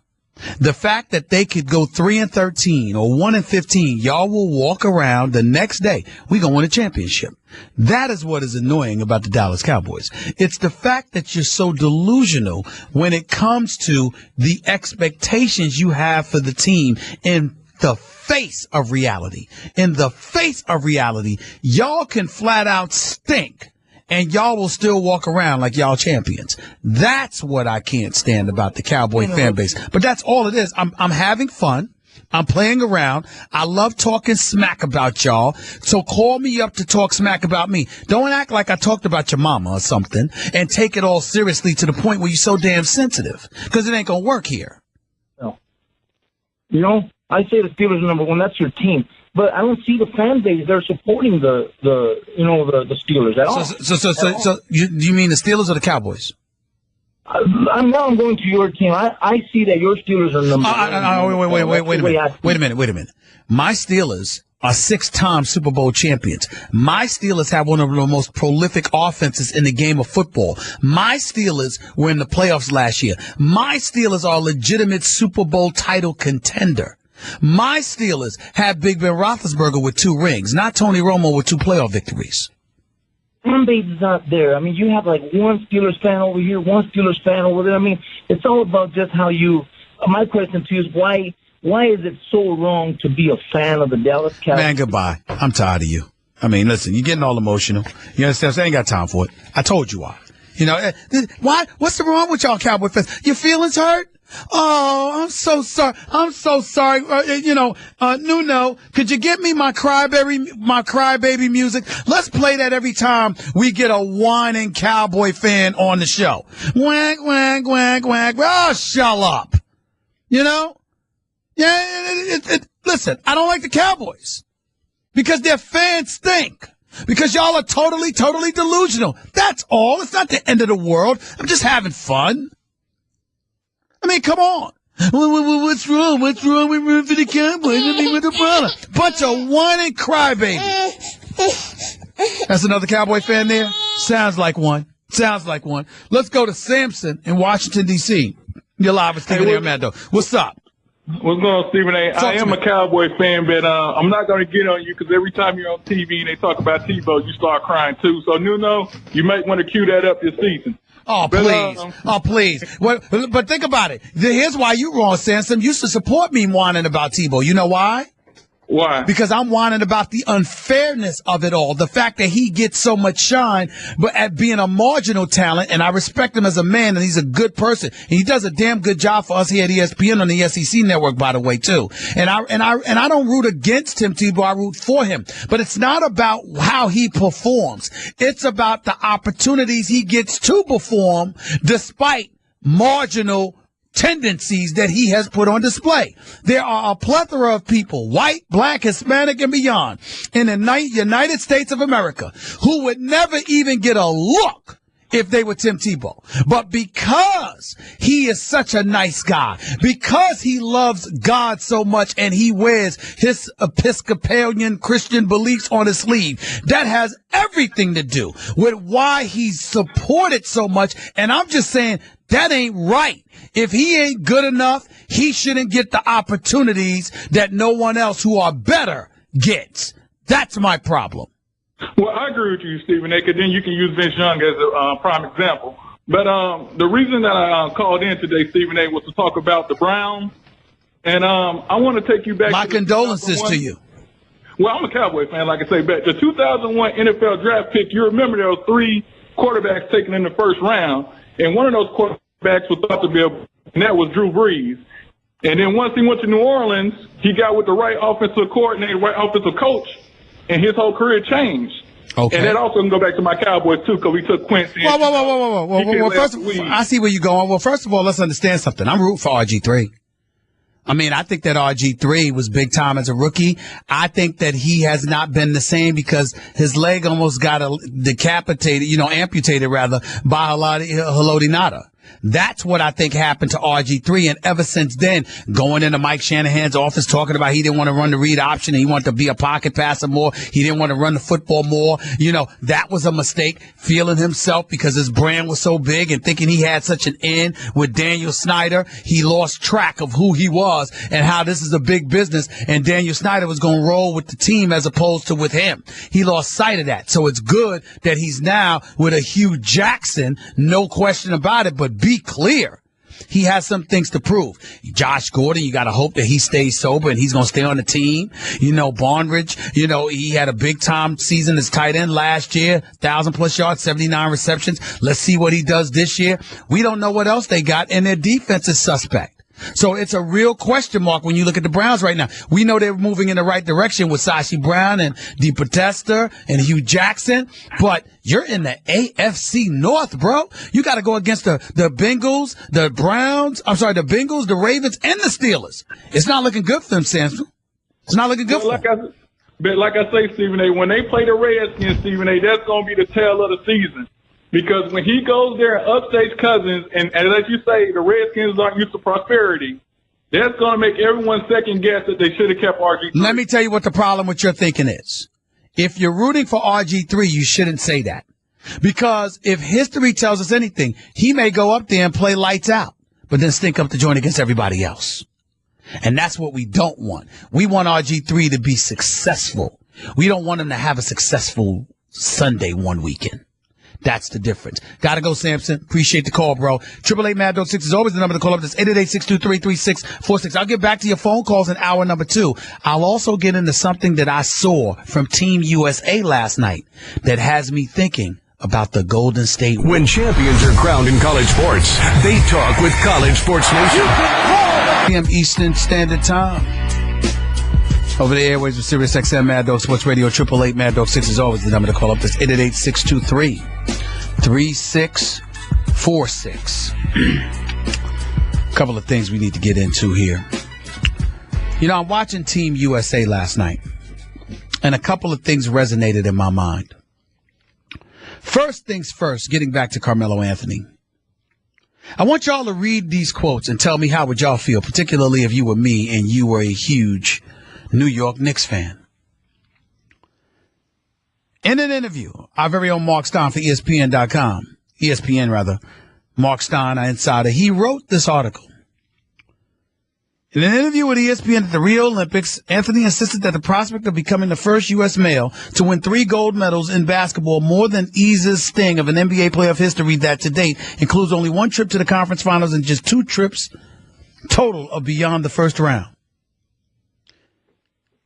The fact that they could go 3-13 or 1-15, y'all will walk around the next day. We gonna win a championship. That is what is annoying about the Dallas Cowboys. It's the fact that you're so delusional when it comes to the expectations you have for the team in the face of reality. In the face of reality, y'all can flat out stink. And y'all will still walk around like y'all champions. That's what I can't stand about the Cowboy fan base. But that's all it is. I'm having fun. I'm playing around. I love talking smack about y'all. So call me up to talk smack about me. Don't act like I talked about your mama or something and take it all seriously to the point where you're so damn sensitive. Because it ain't going to work here. No. I say the Steelers are number one. That's your team. But I don't see the fan base. They're supporting the Steelers at all. So you mean the Steelers or the Cowboys? I'm going to your team. I see that your Steelers are number one. Wait a minute. My Steelers are 6-time Super Bowl champions. My Steelers have one of the most prolific offenses in the game of football. My Steelers were in the playoffs last year. My Steelers are a legitimate Super Bowl title contender. My Steelers have Big Ben Roethlisberger with 2 rings, not Tony Romo with 2 playoff victories. Fan base is not there. I mean, you have like one Steelers fan over here, one Steelers fan over there. I mean, it's all about just how you. My question to you is why is it so wrong to be a fan of the Dallas Cowboys? Man, goodbye. I'm tired of you. I mean, listen, you're getting all emotional. You understand? I ain't got time for it. I told you why. You know, why? What's the wrong with y'all Cowboy fans? Your feelings hurt? Oh, I'm so sorry. I'm so sorry. Nuno, could you get me my crybaby music? Let's play that every time we get a whining Cowboy fan on the show. Whack, whack, whack, whack. Oh, shut up. You know? Yeah, listen, I don't like the Cowboys because their fans stink. Because y'all are totally delusional. That's all. It's not the end of the world. I'm just having fun. I mean, come on. What's wrong? What's wrong with rooting for the Cowboys? I mean, what's the problem? Bunch of whining crybaby. That's another Cowboy fan there? Sounds like one. Let's go to Sampson in Washington, D.C. You're live with Stephen A. Armando. What's up? What's going on, Stephen A? I am a Cowboy fan, but I'm not going to get on you because every time you're on TV and they talk about Tebow, you start crying too. So, Nuno, you might want to cue that up this season. Oh, please. But think about it. Here's why you're wrong, Sansom. You used to support me whining about Tebow. You know why? Why? Because I'm whining about the unfairness of it all. The fact that he gets so much shine, but at being a marginal talent, and I respect him as a man, and he's a good person. And he does a damn good job for us here at ESPN on the SEC network, by the way, too. And I don't root against him, Tebow. I root for him. But it's not about how he performs. It's about the opportunities he gets to perform despite marginal tendencies that he has put on display. There are a plethora of people, white, black, Hispanic, and beyond, in the United States of America who would never even get a look if they were Tim Tebow. But because he is such a nice guy, because he loves God so much and he wears his Episcopalian Christian beliefs on his sleeve, that has everything to do with why he's supported so much. And I'm just saying that ain't right. If he ain't good enough, he shouldn't get the opportunities that no one else who are better gets. That's my problem. Well, I agree with you, Stephen A., because then you can use Vince Young as a prime example. But the reason that I called in today, Stephen A., was to talk about the Browns. And I want to take you back. My condolences to you. Well, I'm a Cowboy fan, like I say, but the 2001 NFL draft pick, you remember there were 3 quarterbacks taken in the first round, and one of those quarterbacks was thought to be and that was Drew Brees. And then once he went to New Orleans, he got with the right offensive coordinator, right offensive coach, and his whole career changed. Okay. And that also can go back to my Cowboys, too, because we took Quincy. Whoa. Well, first of all, I see where you're going. Well, first of all, let's understand something. I'm rooting for RG3. I mean, I think that RG3 was big time as a rookie. I think that he has not been the same because his leg almost got amputated rather, by Haloti Ngata. That's what I think happened to RG3. And ever since then, going into Mike Shanahan's office talking about he didn't want to run the read option and he wanted to be a pocket passer more. He didn't want to run the football more. You know, that was a mistake, feeling himself because his brand was so big and thinking he had such an in with Daniel Snyder. He lost track of who he was and how this is a big business. And Daniel Snyder was going to roll with the team as opposed to with him. He lost sight of that. So it's good that he's now with a Hugh Jackson, no question about it, but be clear. He has some things to prove. Josh Gordon, you got to hope that he stays sober and he's going to stay on the team. You know, Barnridge, you know, he had a big time season as tight end last year, 1,000+ yards, 79 receptions. Let's see what he does this year. We don't know what else they got, and their defense is suspect. So it's a real question mark when you look at the Browns right now. We know they're moving in the right direction with Sashi Brown and DePodesta and Hugh Jackson, but you're in the AFC North, bro. You got to go against the Bengals, the Bengals, the Ravens, and the Steelers. It's not looking good for them, Samson. It's not looking good for them. But like I say, Stephen A., when they play the Redskins, Stephen A., that's going to be the tale of the season. Because when he goes there and upstage Cousins, and as you say, the Redskins aren't used to prosperity, That's going to make everyone second guess that they should have kept RG3. Let me tell you what the problem with your thinking is. If you're rooting for RG3, you shouldn't say that. Because if history tells us anything, he may go up there and play lights out, but then stink up the joint against everybody else. And that's what we don't want. We want RG3 to be successful. We don't want him to have a successful Sunday one weekend. That's the difference. Gotta go, Samson. Appreciate the call, bro. 888-MAD-6 is always the number to call up. That's 888-623-3646. I'll get back to your phone calls in hour number 2. I'll also get into something that I saw from Team USA last night that has me thinking about the Golden State Warriors. When champions are crowned in college sports, they talk with College Sports Nation. p.m. Eastern Standard Time. Over the airways of Sirius XM Mad Dog Sports Radio. 888-MAD-6 is always the number to call up. That's 888-623-3646. A couple of things we need to get into here. You know, I'm watching Team USA last night, and a couple of things resonated in my mind. First things first, getting back to Carmelo Anthony. I want y'all to read these quotes and tell me how would y'all feel, particularly if you were me and you were a huge New York Knicks fan. In an interview, our very own Mark Stein for ESPN.com, Mark Stein, our insider, he wrote this article. In an interview with ESPN at the Rio Olympics, Anthony insisted that the prospect of becoming the first U.S. male to win 3 gold medals in basketball more than eases sting of an NBA playoff history that to date includes only 1 trip to the conference finals and just 2 trips total of beyond the first round.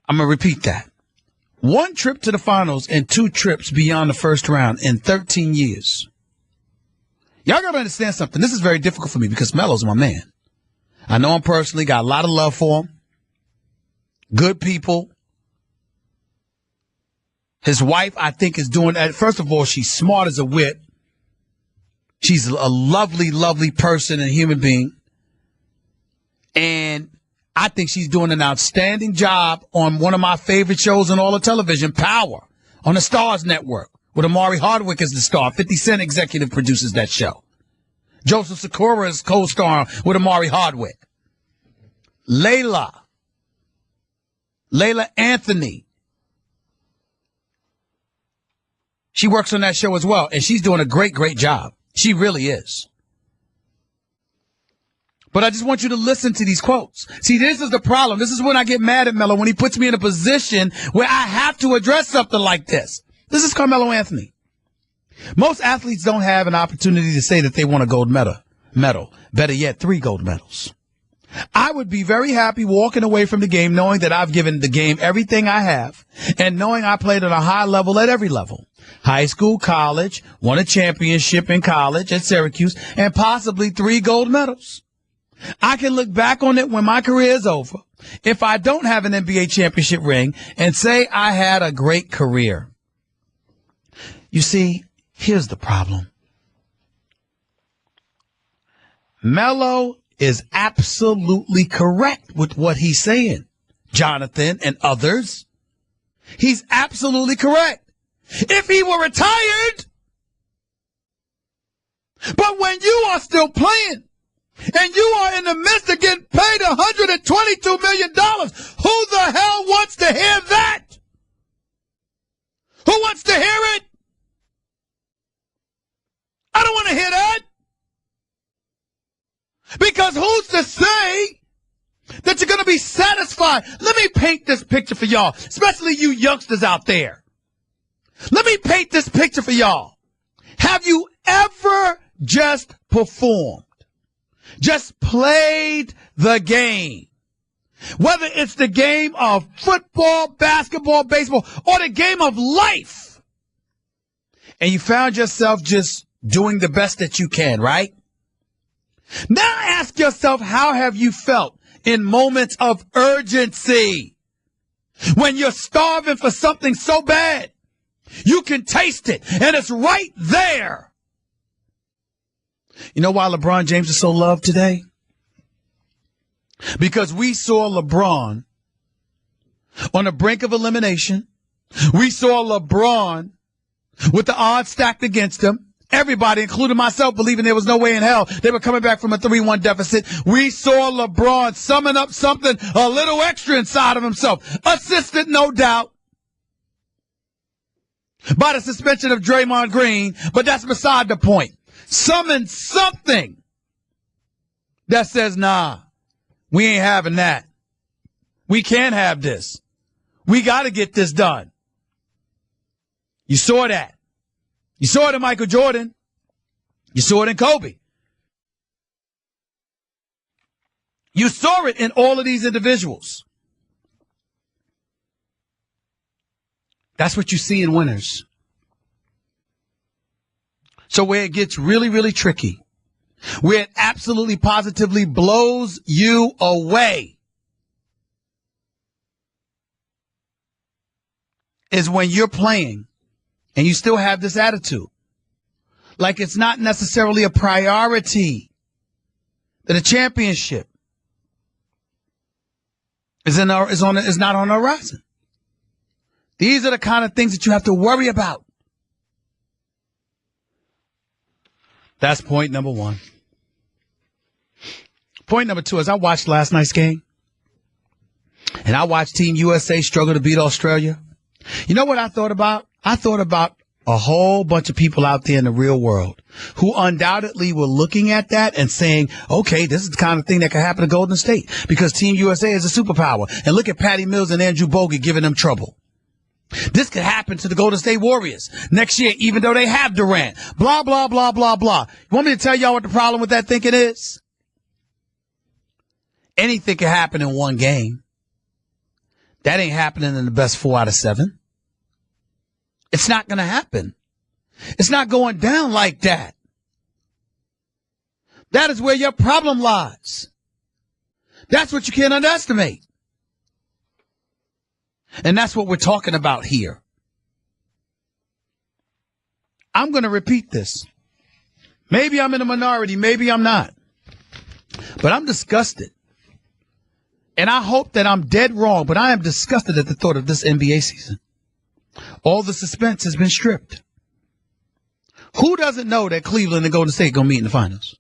I'm going to repeat that. 1 trip to the finals and 2 trips beyond the first round in 13 years. Y'all got to understand something. This is very difficult for me because Melo's my man. I know him personally, got a lot of love for him. Good people. His wife, I think, is doing that. First of all, she's smart as a whip. She's a lovely, lovely person and human being. And I think she's doing an outstanding job on one of my favorite shows on all of television, Power, on the Stars Network, with Amari Hardwick as the star. 50 Cent executive produces that show. Joseph Sikora is co-starring with Amari Hardwick. Layla Anthony. She works on that show as well, and she's doing a great, great job. She really is. But I just want you to listen to these quotes. See, this is the problem. This is when I get mad at Melo, when he puts me in a position where I have to address something like this. This is Carmelo Anthony. Most athletes don't have an opportunity to say that they won a gold medal. Better yet, 3 gold medals. I would be very happy walking away from the game knowing that I've given the game everything I have and knowing I played at a high level at every level. High school, college, won a championship in college at Syracuse, and possibly 3 gold medals. I can look back on it when my career is over, if I don't have an NBA championship ring, and say I had a great career. You see, here's the problem. Melo is absolutely correct with what he's saying, Jonathan and others. He's absolutely correct. If he were retired, but when you are still playing, and you are in the midst of getting paid $122 million, who the hell wants to hear that? Who wants to hear it? I don't want to hear that. Because who's to say that you're going to be satisfied? Let me paint this picture for y'all, especially you youngsters out there. Let me paint this picture for y'all. Have you ever just performed? Just played the game. Whether it's the game of football, basketball, baseball, or the game of life. And you found yourself just doing the best that you can, right? Now ask yourself, how have you felt in moments of urgency? When you're starving for something so bad, you can taste it, and it's right there. You know why LeBron James is so loved today? Because we saw LeBron on the brink of elimination. We saw LeBron with the odds stacked against him, Everybody, including myself, believing there was no way in hell they were coming back from a 3-1 deficit. We saw LeBron summon up something a little extra inside of himself. Assisted, no doubt, by the suspension of Draymond Green, but that's beside the point. Summon something that says, nah, we ain't having that. We can't have this. We got to get this done. You saw that. You saw it in Michael Jordan. You saw it in Kobe. You saw it in all of these individuals. That's what you see in winners. So where it gets really, really tricky, where it absolutely positively blows you away, is when you're playing and you still have this attitude. Like it's not necessarily a priority that a championship is not on the horizon. These are the kind of things that you have to worry about. That's point number one. Point number two is I watched last night's game, and I watched Team USA struggle to beat Australia. You know what I thought about? I thought about a whole bunch of people out there in the real world who undoubtedly were looking at that and saying, okay, this is the kind of thing that could happen to Golden State because Team USA is a superpower. And look at Patty Mills and Andrew Bogut giving them trouble. This could happen to the Golden State Warriors next year, even though they have Durant. Blah, blah, blah, blah, blah. You want me to tell y'all what the problem with that thinking is? Anything can happen in one game. That ain't happening in the best 4 out of 7. It's not going to happen. It's not going down like that. That is where your problem lies. That's what you can't underestimate. And that's what we're talking about here. I'm going to repeat this. Maybe I'm in a minority. Maybe I'm not. But I'm disgusted. And I hope that I'm dead wrong, but I am disgusted at the thought of this NBA season. All the suspense has been stripped. Who doesn't know that Cleveland and Golden State going to meet in the finals?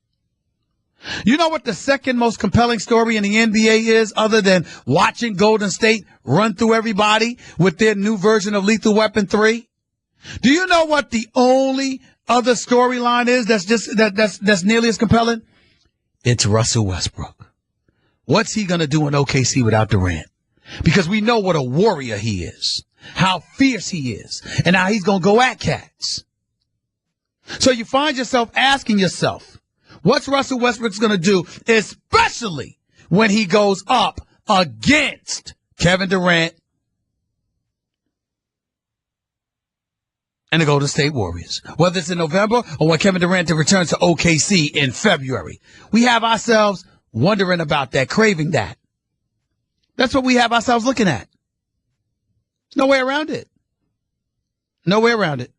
You know what the second most compelling story in the NBA is other than watching Golden State run through everybody with their new version of Lethal Weapon 3? Do you know what the only other storyline is that's nearly as compelling? It's Russell Westbrook. What's he going to do in OKC without Durant? Because we know what a warrior he is, how fierce he is, and how he's going to go at cats. So you find yourself asking yourself, what's Russell Westbrook's going to do, especially when he goes up against Kevin Durant and the Golden State Warriors? Whether it's in November or when Kevin Durant returns to OKC in February. We have ourselves wondering about that, craving that. That's what we have ourselves looking at. No way around it. No way around it.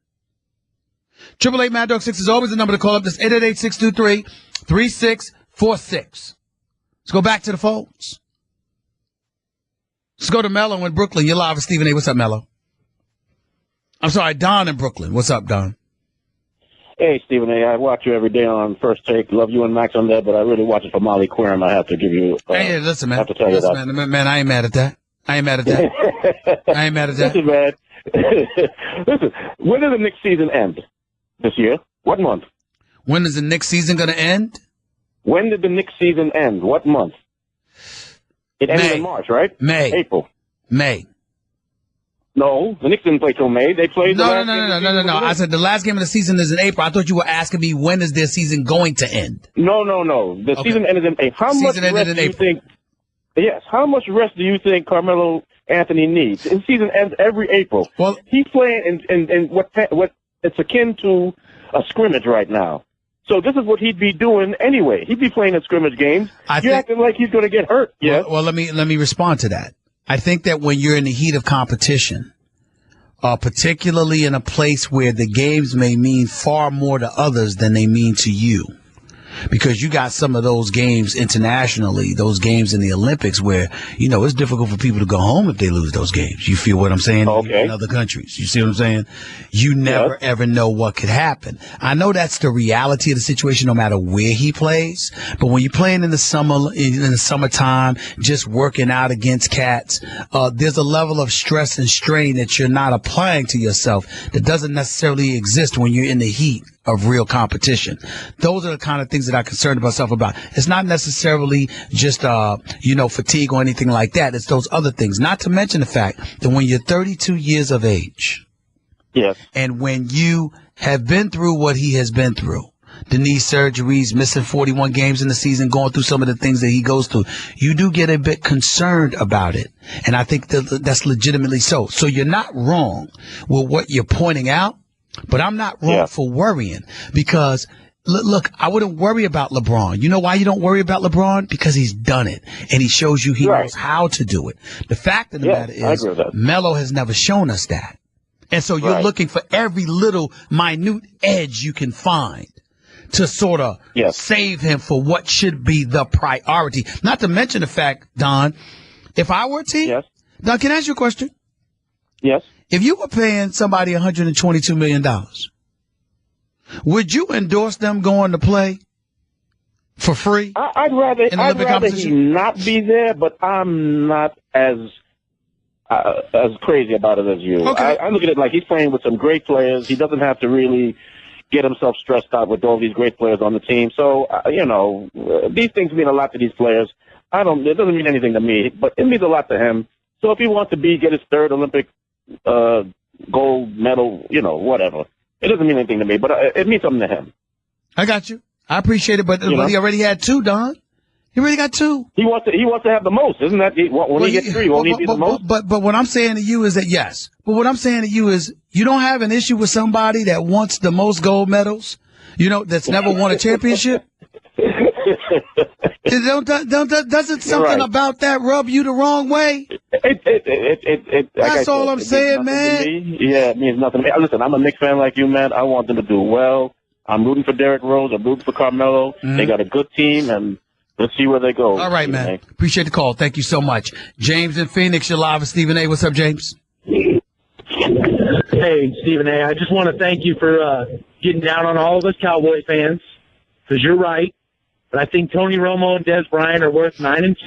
888 Mad Dog 6 is always the number to call up. That's 888-623-3646. Let's go back to the phones. Let's go to Mello in Brooklyn. You're live with Stephen A. What's up, Mello? I'm sorry, Don in Brooklyn. What's up, Don? Hey, Stephen A. I watch you every day on First Take. Love you and Max on that, but I really watch it for Molly Querim. I have to give you. Hey, listen, man. I have to tell you that. Man, I ain't mad at that. I ain't mad at that. Listen, man. Listen, when does the Knicks season end? This year? What month? When is the Knicks season going to end? When did the Knicks season end? What month? It ended in March, right? May. April. May. No, the Knicks didn't play till May. They played No. I said the last game of the season is in April. I thought you were asking me when is their season going to end? No. The season ended in April. How much rest do you think? Yes. How much rest do you think Carmelo Anthony needs? His season ends every April. Well, he's playing in what it's akin to a scrimmage right now. So this is what he'd be doing anyway. He'd be playing in scrimmage games. You're acting like he's going to get hurt. Yeah. Well, let me respond to that. I think that when you're in the heat of competition, particularly in a place where the games may mean far more to others than they mean to you, because you got some of those games internationally, those games in the Olympics where, it's difficult for people to go home if they lose those games. You feel what I'm saying? Okay. In other countries. You see what I'm saying? You never ever know what could happen. I know that's the reality of the situation no matter where he plays, but when you're playing in the summertime, just working out against cats, there's a level of stress and strain that you're not applying to yourself that doesn't necessarily exist when you're in the heat of real competition. Those are the kind of things that I concern myself about. It's not necessarily just, fatigue or anything like that. It's those other things. Not to mention the fact that when you're 32 years of age, and when you have been through what he has been through, the knee surgeries, missing 41 games in the season, going through some of the things that he goes through, you do get a bit concerned about it. And I think that's legitimately so. So you're not wrong with what you're pointing out, but I'm not wrong for worrying because, look, I wouldn't worry about LeBron. You know why you don't worry about LeBron? Because he's done it, and he shows you he knows how to do it. The fact of the matter is Melo has never shown us that. And so you're looking for every little minute edge you can find to sort of save him for what should be the priority. Not to mention the fact, Don, if I were a team, Don, can I ask you a question? Yes. If you were paying somebody $122 million, would you endorse them going to play for free? I'd rather he not be there, but I'm not as crazy about it as you. Okay. I look at it like he's playing with some great players. He doesn't have to really get himself stressed out with all these great players on the team. So, these things mean a lot to these players. It doesn't mean anything to me, but it means a lot to him. So if he wants to get his third Olympic gold medal, whatever. It doesn't mean anything to me, but it means something to him. I got you. I appreciate it, but he already had 2, Don. He already got 2. He wants to have the most, isn't that? When he gets 3, won't he be the most? But what I'm saying to you is that yes. But what I'm saying to you is you don't have an issue with somebody that wants the most gold medals, that's never won a championship. Doesn't something about that rub you the wrong way? That's all I'm saying, man. Yeah, it means nothing to me. Listen, I'm a Knicks fan like you, man. I want them to do well. I'm rooting for Derrick Rose. I'm rooting for Carmelo. They got a good team, and let's see where they go. All right, man. Appreciate the call. Thank you so much. James in Phoenix, you're live with Stephen A. What's up, James? Hey, Stephen A. I just want to thank you for getting down on all of us Cowboy fans, because you're right. But I think Tony Romo and Des Bryant are worth 9 and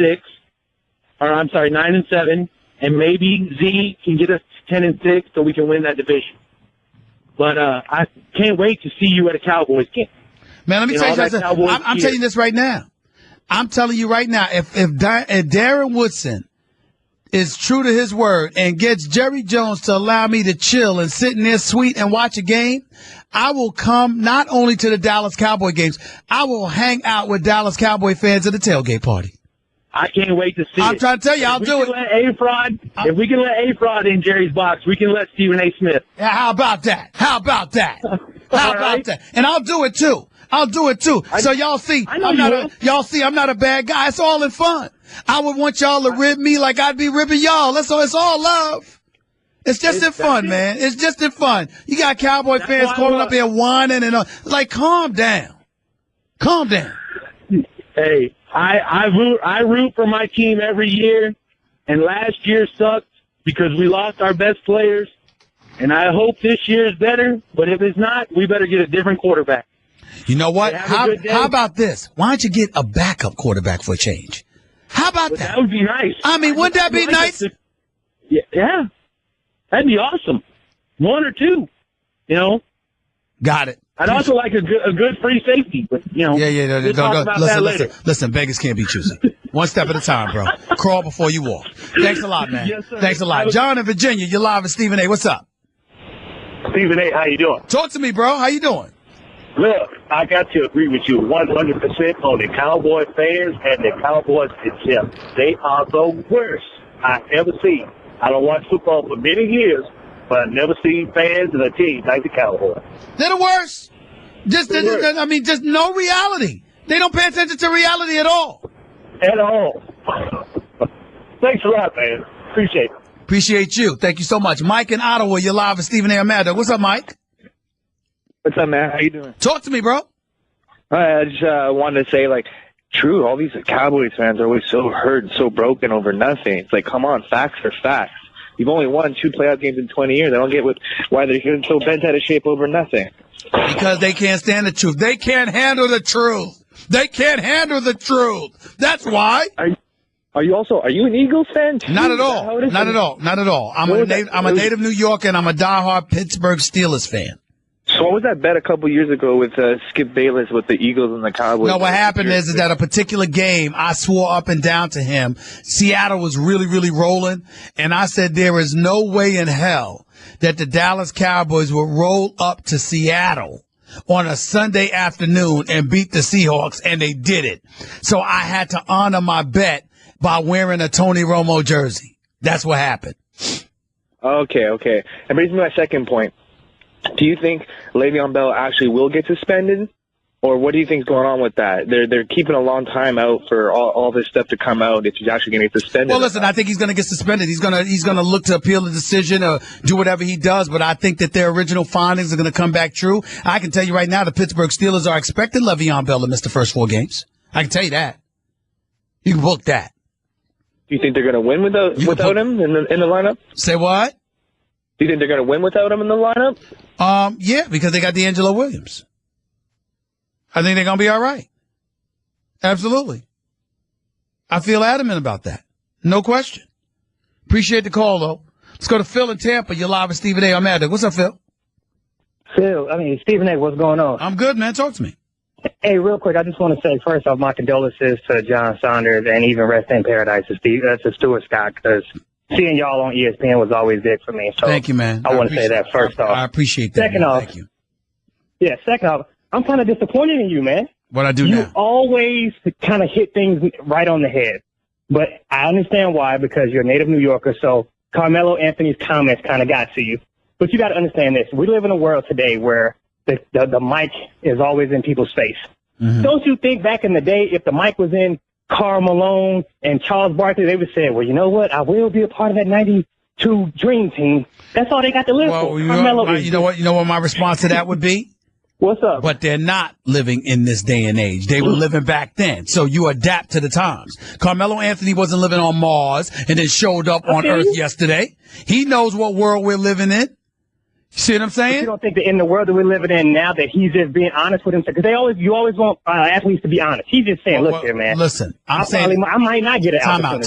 7, and maybe Z can get us 10 and 6 so we can win that division. But I can't wait to see you at a Cowboys game. Man, let me tell you something. I'm telling you this right now. I'm telling you right now, if Darren Woodson is true to his word and gets Jerry Jones to allow me to chill and sit in their suite and watch a game, I will come not only to the Dallas Cowboy games, I will hang out with Dallas Cowboy fans at the tailgate party. I can't wait to see I'm trying to tell you, I'll do it. If we can let A-Fraud in Jerry's box, we can let Stephen A. Smith. Yeah, how about that? How about that? And I'll do it too. So y'all see, I'm not a bad guy. It's all in fun. I would want y'all to rib me like I'd be ribbing y'all. It's all love. It's just in fun, man. It's just in fun. You got Cowboy fans calling up here whining and like, calm down. Calm down. Hey, I root for my team every year, and last year sucked because we lost our best players, and I hope this year is better, but if it's not, we better get a different quarterback. You know what? How about this? Why don't you get a backup quarterback for a change? How about that? That would be nice. I mean, wouldn't that be nice? Yeah. That'd be awesome. 1 or 2, Got it. I'd also like a good free safety, but Yeah. We'll talk about that later. Listen, beggars can't be choosy. One step at a time, bro. Crawl before you walk. Thanks a lot, man. Yes, sir. Thanks a lot. John in Virginia, you're live with Stephen A. What's up? Stephen A., how you doing? Talk to me, bro. How you doing? Look, I got to agree with you 100% on the Cowboy fans and the Cowboys themselves. They are the worst I've ever seen. I don't watch football for many years, but I've never seen fans and a team like the Cowboys. They're the worst. Just no reality. They don't pay attention to reality at all. At all. Thanks a lot, man. Appreciate it. Appreciate you. Thank you so much. Mike in Ottawa, you're live with Stephen A. Amanda. What's up, Mike? What's up, man? How you doing? Talk to me, bro. I just wanted to say, like, true, all these Cowboys fans are always so hurt and so broken over nothing. It's like, come on, facts are facts. You've only won 2 playoff games in 20 years. I don't get why they're getting so bent out of shape over nothing. Because they can't stand the truth. They can't handle the truth. They can't handle the truth. That's why. Are you an Eagles fan too? Not at all. Not at all. Not at all. I'm a native New Yorker, and I'm a diehard Pittsburgh Steelers fan. So what was that bet a couple years ago with Skip Bayless with the Eagles and the Cowboys? No, what happened is that a particular game, I swore up and down to him, Seattle was really, really rolling, and I said there is no way in hell that the Dallas Cowboys will roll up to Seattle on a Sunday afternoon and beat the Seahawks, and they did it. So I had to honor my bet by wearing a Tony Romo jersey. That's what happened. Okay. That brings me to my second point. Do you think Le'Veon Bell actually will get suspended? Or what do you think's going on with that? They're keeping a long time out for all this stuff to come out if he's actually going to get suspended. Well, listen, I think he's going to get suspended. He's going to look to appeal the decision or do whatever he does, but I think that their original findings are going to come back true. I can tell you right now the Pittsburgh Steelers are expecting Le'Veon Bell to miss the first 4 games. I can tell you that. You can book that. Do you think they're going to win without him in the lineup? Say what? Do you think they're going to win without him in the lineup? Yeah, because they got D'Angelo Williams. I think they're going to be all right. Absolutely. I feel adamant about that. No question. Appreciate the call, though. Let's go to Phil in Tampa. You're live with Stephen A. I'm at it. What's up, Phil? Stephen A., what's going on? I'm good, man. Talk to me. Hey, real quick, I just want to say, first off, my condolences to John Saunders and even Rest in Paradise to Stuart Scott, because seeing y'all on ESPN was always big for me. So thank you, man. I want to say that first off. I appreciate that. Second off, thank you. Yeah, second off, I'm kind of disappointed in you, man. What I do now? You always kind of hit things right on the head. But I understand why, because you're a native New Yorker, so Carmelo Anthony's comments kind of got to you. But you got to understand this. We live in a world today where the mic is always in people's face. Mm-hmm. Don't you think back in the day, if the mic was in Karl Malone and Charles Barkley, they would say, well, you know what? I will be a part of that 92 Dream Team. That's all they got to live for. You know what my response to that would be? What's up? But they're not living in this day and age. They were living back then. So you adapt to the times. Carmelo Anthony wasn't living on Mars and then showed up on Earth yesterday. He knows what world we're living in. See what I'm saying? But you don't think that in the world that we're living in now that he's just being honest with himself? Because you always want athletes to be honest. He's just saying, look here, man. Listen, I might not get it. Time out.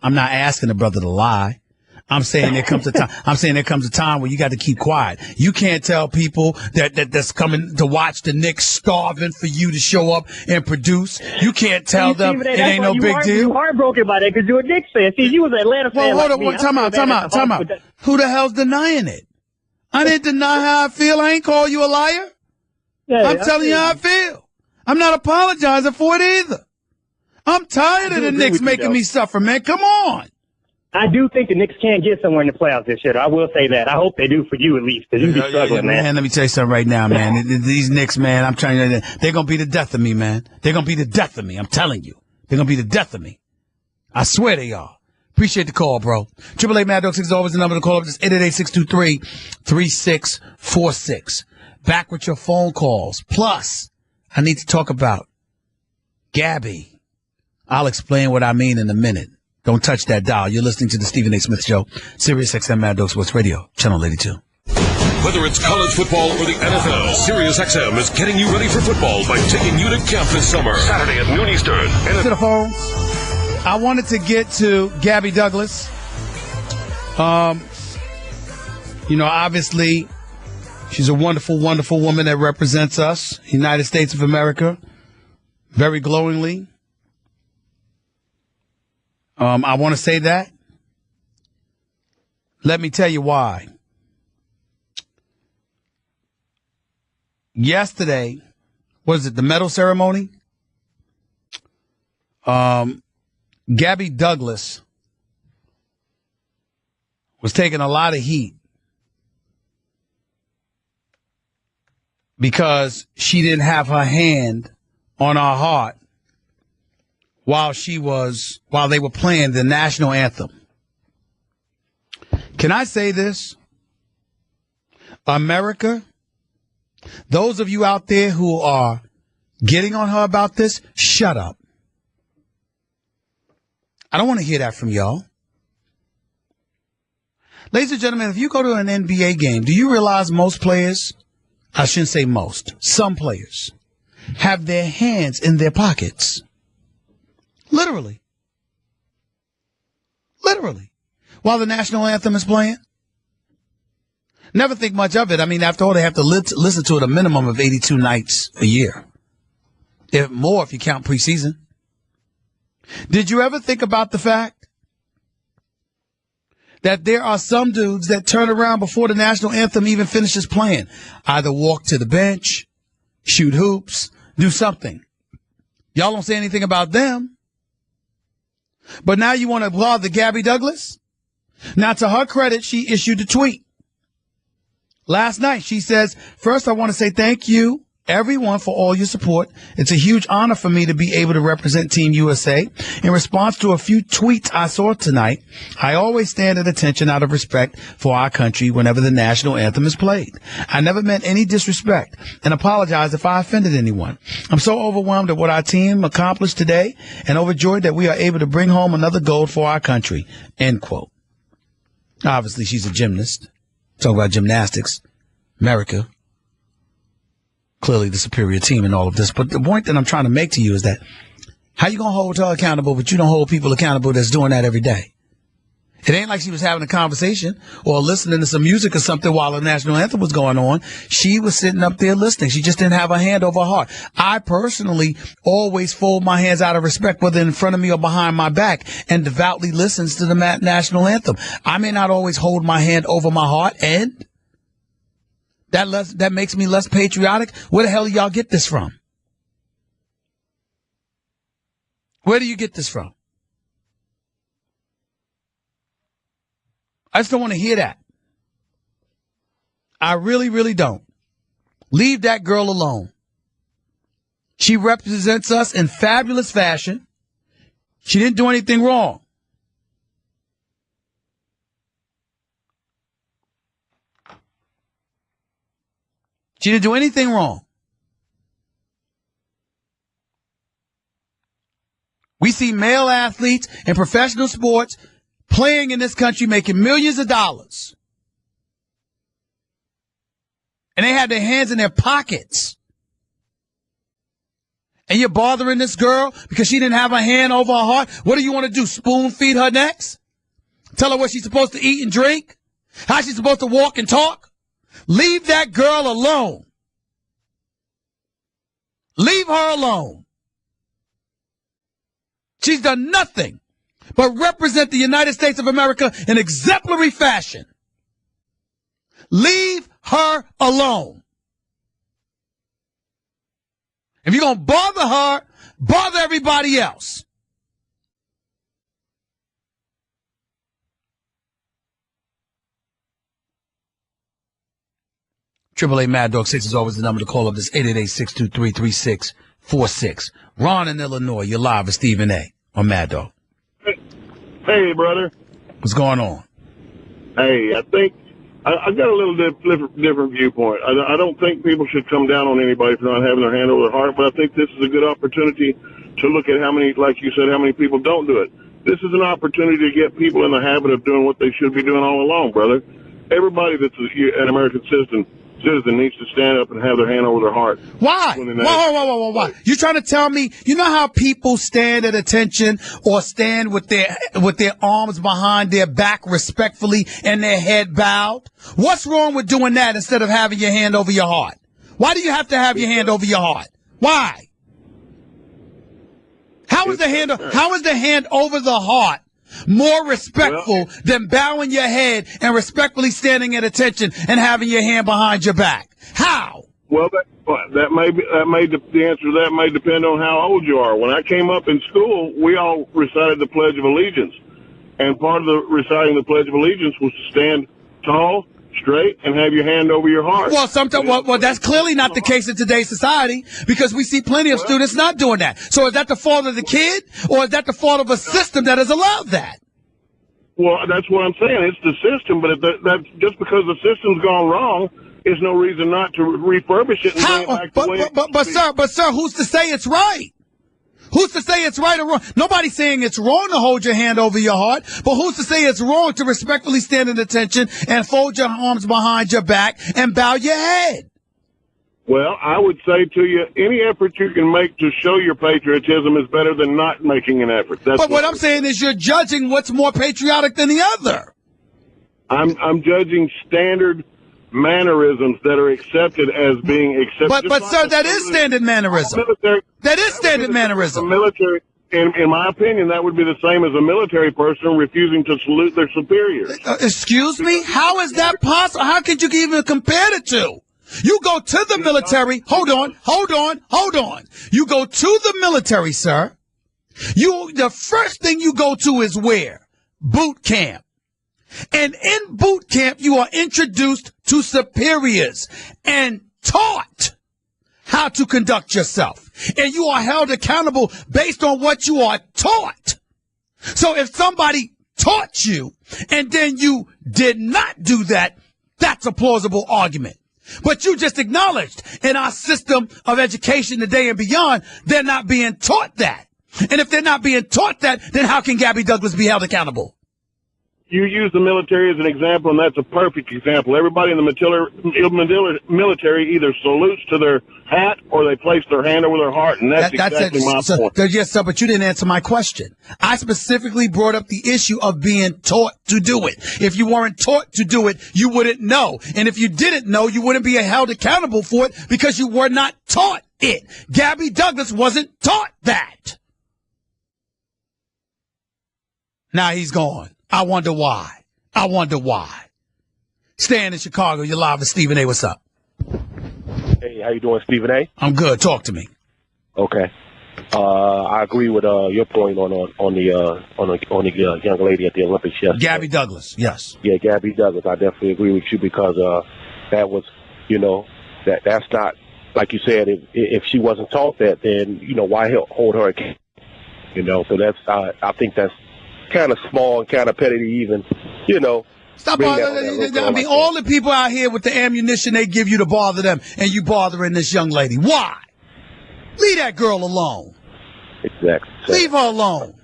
I'm not asking the brother to lie. I'm saying there comes a time. I'm saying there comes a time where you got to keep quiet. You can't tell people that's coming to watch the Knicks starving for you to show up and produce. You can't tell them it ain't no big deal. You're heartbroken by that because you're a Knicks fan. See, you was an Atlanta fan. Well, hold on. Time out. Who the hell's denying it? I didn't deny how I feel. I ain't call you a liar. Yeah, I'm telling you how I feel. I'm not apologizing for it either. I'm tired of the Knicks making me suffer, man. Come on. I do think the Knicks can get somewhere in the playoffs this year. I will say that. I hope they do for you at least, because you be struggling, man. Let me tell you something right now, man. These Knicks, man, I'm telling you, they're going to be the death of me, man. They're going to be the death of me. I'm telling you. They're going to be the death of me. I swear they are. Appreciate the call, bro. 888 Mad Dog 6 is always the number to call up. Just 888-623-3646. Back with your phone calls. Plus, I need to talk about Gabby. I'll explain what I mean in a minute. Don't touch that dial. You're listening to the Stephen A. Smith Show, Sirius XM Mad Dog Sports Radio, Channel 82. Whether it's college football or the NFL, Sirius XM is getting you ready for football by taking you to camp this summer. Saturday at noon Eastern. To the phones. I wanted to get to Gabby Douglas. Obviously, she's a wonderful, wonderful woman that represents us, United States of America, very glowingly. I want to say that. Let me tell you why. Yesterday, the medal ceremony? Gabby Douglas was taking a lot of heat because she didn't have her hand on her heart while they were playing the national anthem. Can I say this? America, those of you out there who are getting on her about this, shut up. I don't want to hear that from y'all. Ladies and gentlemen, if you go to an NBA game, do you realize most players, I shouldn't say most, some players, have their hands in their pockets? Literally. Literally. While the national anthem is playing? Never think much of it. I mean, after all, they have to listen to it a minimum of 82 nights a year. If more, if you count preseason. Did you ever think about the fact that there are some dudes that turn around before the national anthem even finishes playing? Either walk to the bench, shoot hoops, do something. Y'all don't say anything about them. But now you want to applaud the Gabby Douglas? Now, to her credit, she issued a tweet. Last night, she says, first, I want to say thank you, everyone, for all your support. It's a huge honor for me to be able to represent Team USA. In response to a few tweets I saw tonight, I always stand at attention out of respect for our country whenever the national anthem is played. I never meant any disrespect and apologize if I offended anyone. I'm so overwhelmed at what our team accomplished today and overjoyed that we are able to bring home another gold for our country. End quote. Obviously, she's a gymnast. Talking about gymnastics, America, clearly the superior team in all of this. But the point that I'm trying to make to you is that how you going to hold her accountable, but you don't hold people accountable that's doing that every day? It ain't like she was having a conversation or listening to some music or something while the national anthem was going on. She was sitting up there listening. She just didn't have her hand over her heart. I personally always fold my hands out of respect, whether in front of me or behind my back, and devoutly listens to the national anthem. I may not always hold my hand over my heart, and that makes me less patriotic. Where the hell do y'all get this from? Where do you get this from? I just don't want to hear that. I really, really don't. Leave that girl alone. She represents us in fabulous fashion. She didn't do anything wrong. She didn't do anything wrong. We see male athletes in professional sports playing in this country, making millions of dollars. And they have their hands in their pockets. And you're bothering this girl because she didn't have her hand over her heart? What do you want to do, spoon feed her next? Tell her what she's supposed to eat and drink? How she's supposed to walk and talk? Leave that girl alone. Leave her alone. She's done nothing but represent the United States of America in exemplary fashion. Leave her alone. If you're going to bother her, bother everybody else. AAA Mad Dog 6 is always the number to call up. This 888-623-3646. Ron in Illinois, you're live with Stephen A. on Mad Dog. Hey, brother. What's going on? Hey, I think I got a little different viewpoint. I don't think people should come down on anybody for not having their hand over their heart, but I think this is a good opportunity to look at how many, like you said, how many people don't do it. This is an opportunity to get people in the habit of doing what they should be doing all along, brother. Everybody that's an American citizen needs to stand up and have their hand over their heart. Why? Why? You trying to tell me, you know how people stand at attention or stand with their arms behind their back respectfully and their head bowed? What's wrong with doing that instead of having your hand over your heart? Why do you have to have your hand over your heart? Why? How is the hand over the heart more respectful than bowing your head and respectfully standing at attention and having your hand behind your back? How? Well, the answer to that may depend on how old you are. When I came up in school, we all recited the Pledge of Allegiance, and part of the reciting the Pledge of Allegiance was to stand tall, straight, and have your hand over your heart. Well, that's clearly not the case in today's society, because we see plenty of students not doing that. So is that the fault of the kid, or is that the fault of a system that has allowed that? Well, that's what I'm saying. It's the system, but that's just because the system's gone wrong there's no reason not to refurbish it and bring it back the way it used to be. But sir, who's to say it's right? Who's to say it's right or wrong? Nobody's saying it's wrong to hold your hand over your heart, but who's to say it's wrong to respectfully stand at attention and fold your arms behind your back and bow your head? Well, I would say to you, any effort you can make to show your patriotism is better than not making an effort. But what I'm saying is you're judging what's more patriotic than the other. I'm judging standard mannerisms that are accepted as being accepted. But sir, that is standard mannerism. That is standard mannerism. Military, in my opinion, that would be the same as a military person refusing to salute their superiors. Excuse me? How is that possible? How could you even compare the two? You go to the military. Hold on. You go to the military, sir. The first thing you go to is where? Boot camp. And in boot camp, you are introduced to superiors and taught how to conduct yourself. And you are held accountable based on what you are taught. So if somebody taught you and then you did not do that, that's a plausible argument. But you just acknowledged in our system of education today and beyond, they're not being taught that. And if they're not being taught that, then how can Gabby Douglas be held accountable? You use the military as an example, and that's a perfect example. Everybody in the military either salutes to their hat or they place their hand over their heart, and that's exactly my point. Yes, sir, but you didn't answer my question. I specifically brought up the issue of being taught to do it. If you weren't taught to do it, you wouldn't know. And if you didn't know, you wouldn't be held accountable for it because you were not taught it. Gabby Douglas wasn't taught that. Now he's gone. I wonder why. Stan in Chicago, you're live with Stephen A. What's up? Hey, how you doing, Stephen A? I'm good. Talk to me. Okay. I agree with your point on the young lady at the Olympics yesterday. Gabby Douglas, yes. Yeah, Gabby Douglas. I definitely agree with you because that was, that's not, like you said, if she wasn't taught that, then, why hold her accountable? So that's, I think that's kind of small and kind of petty to even, Stop bothering. I mean, all the people out here with the ammunition they give you to bother them, and you bothering this young lady. Why? Leave that girl alone. Exactly. Leave her alone.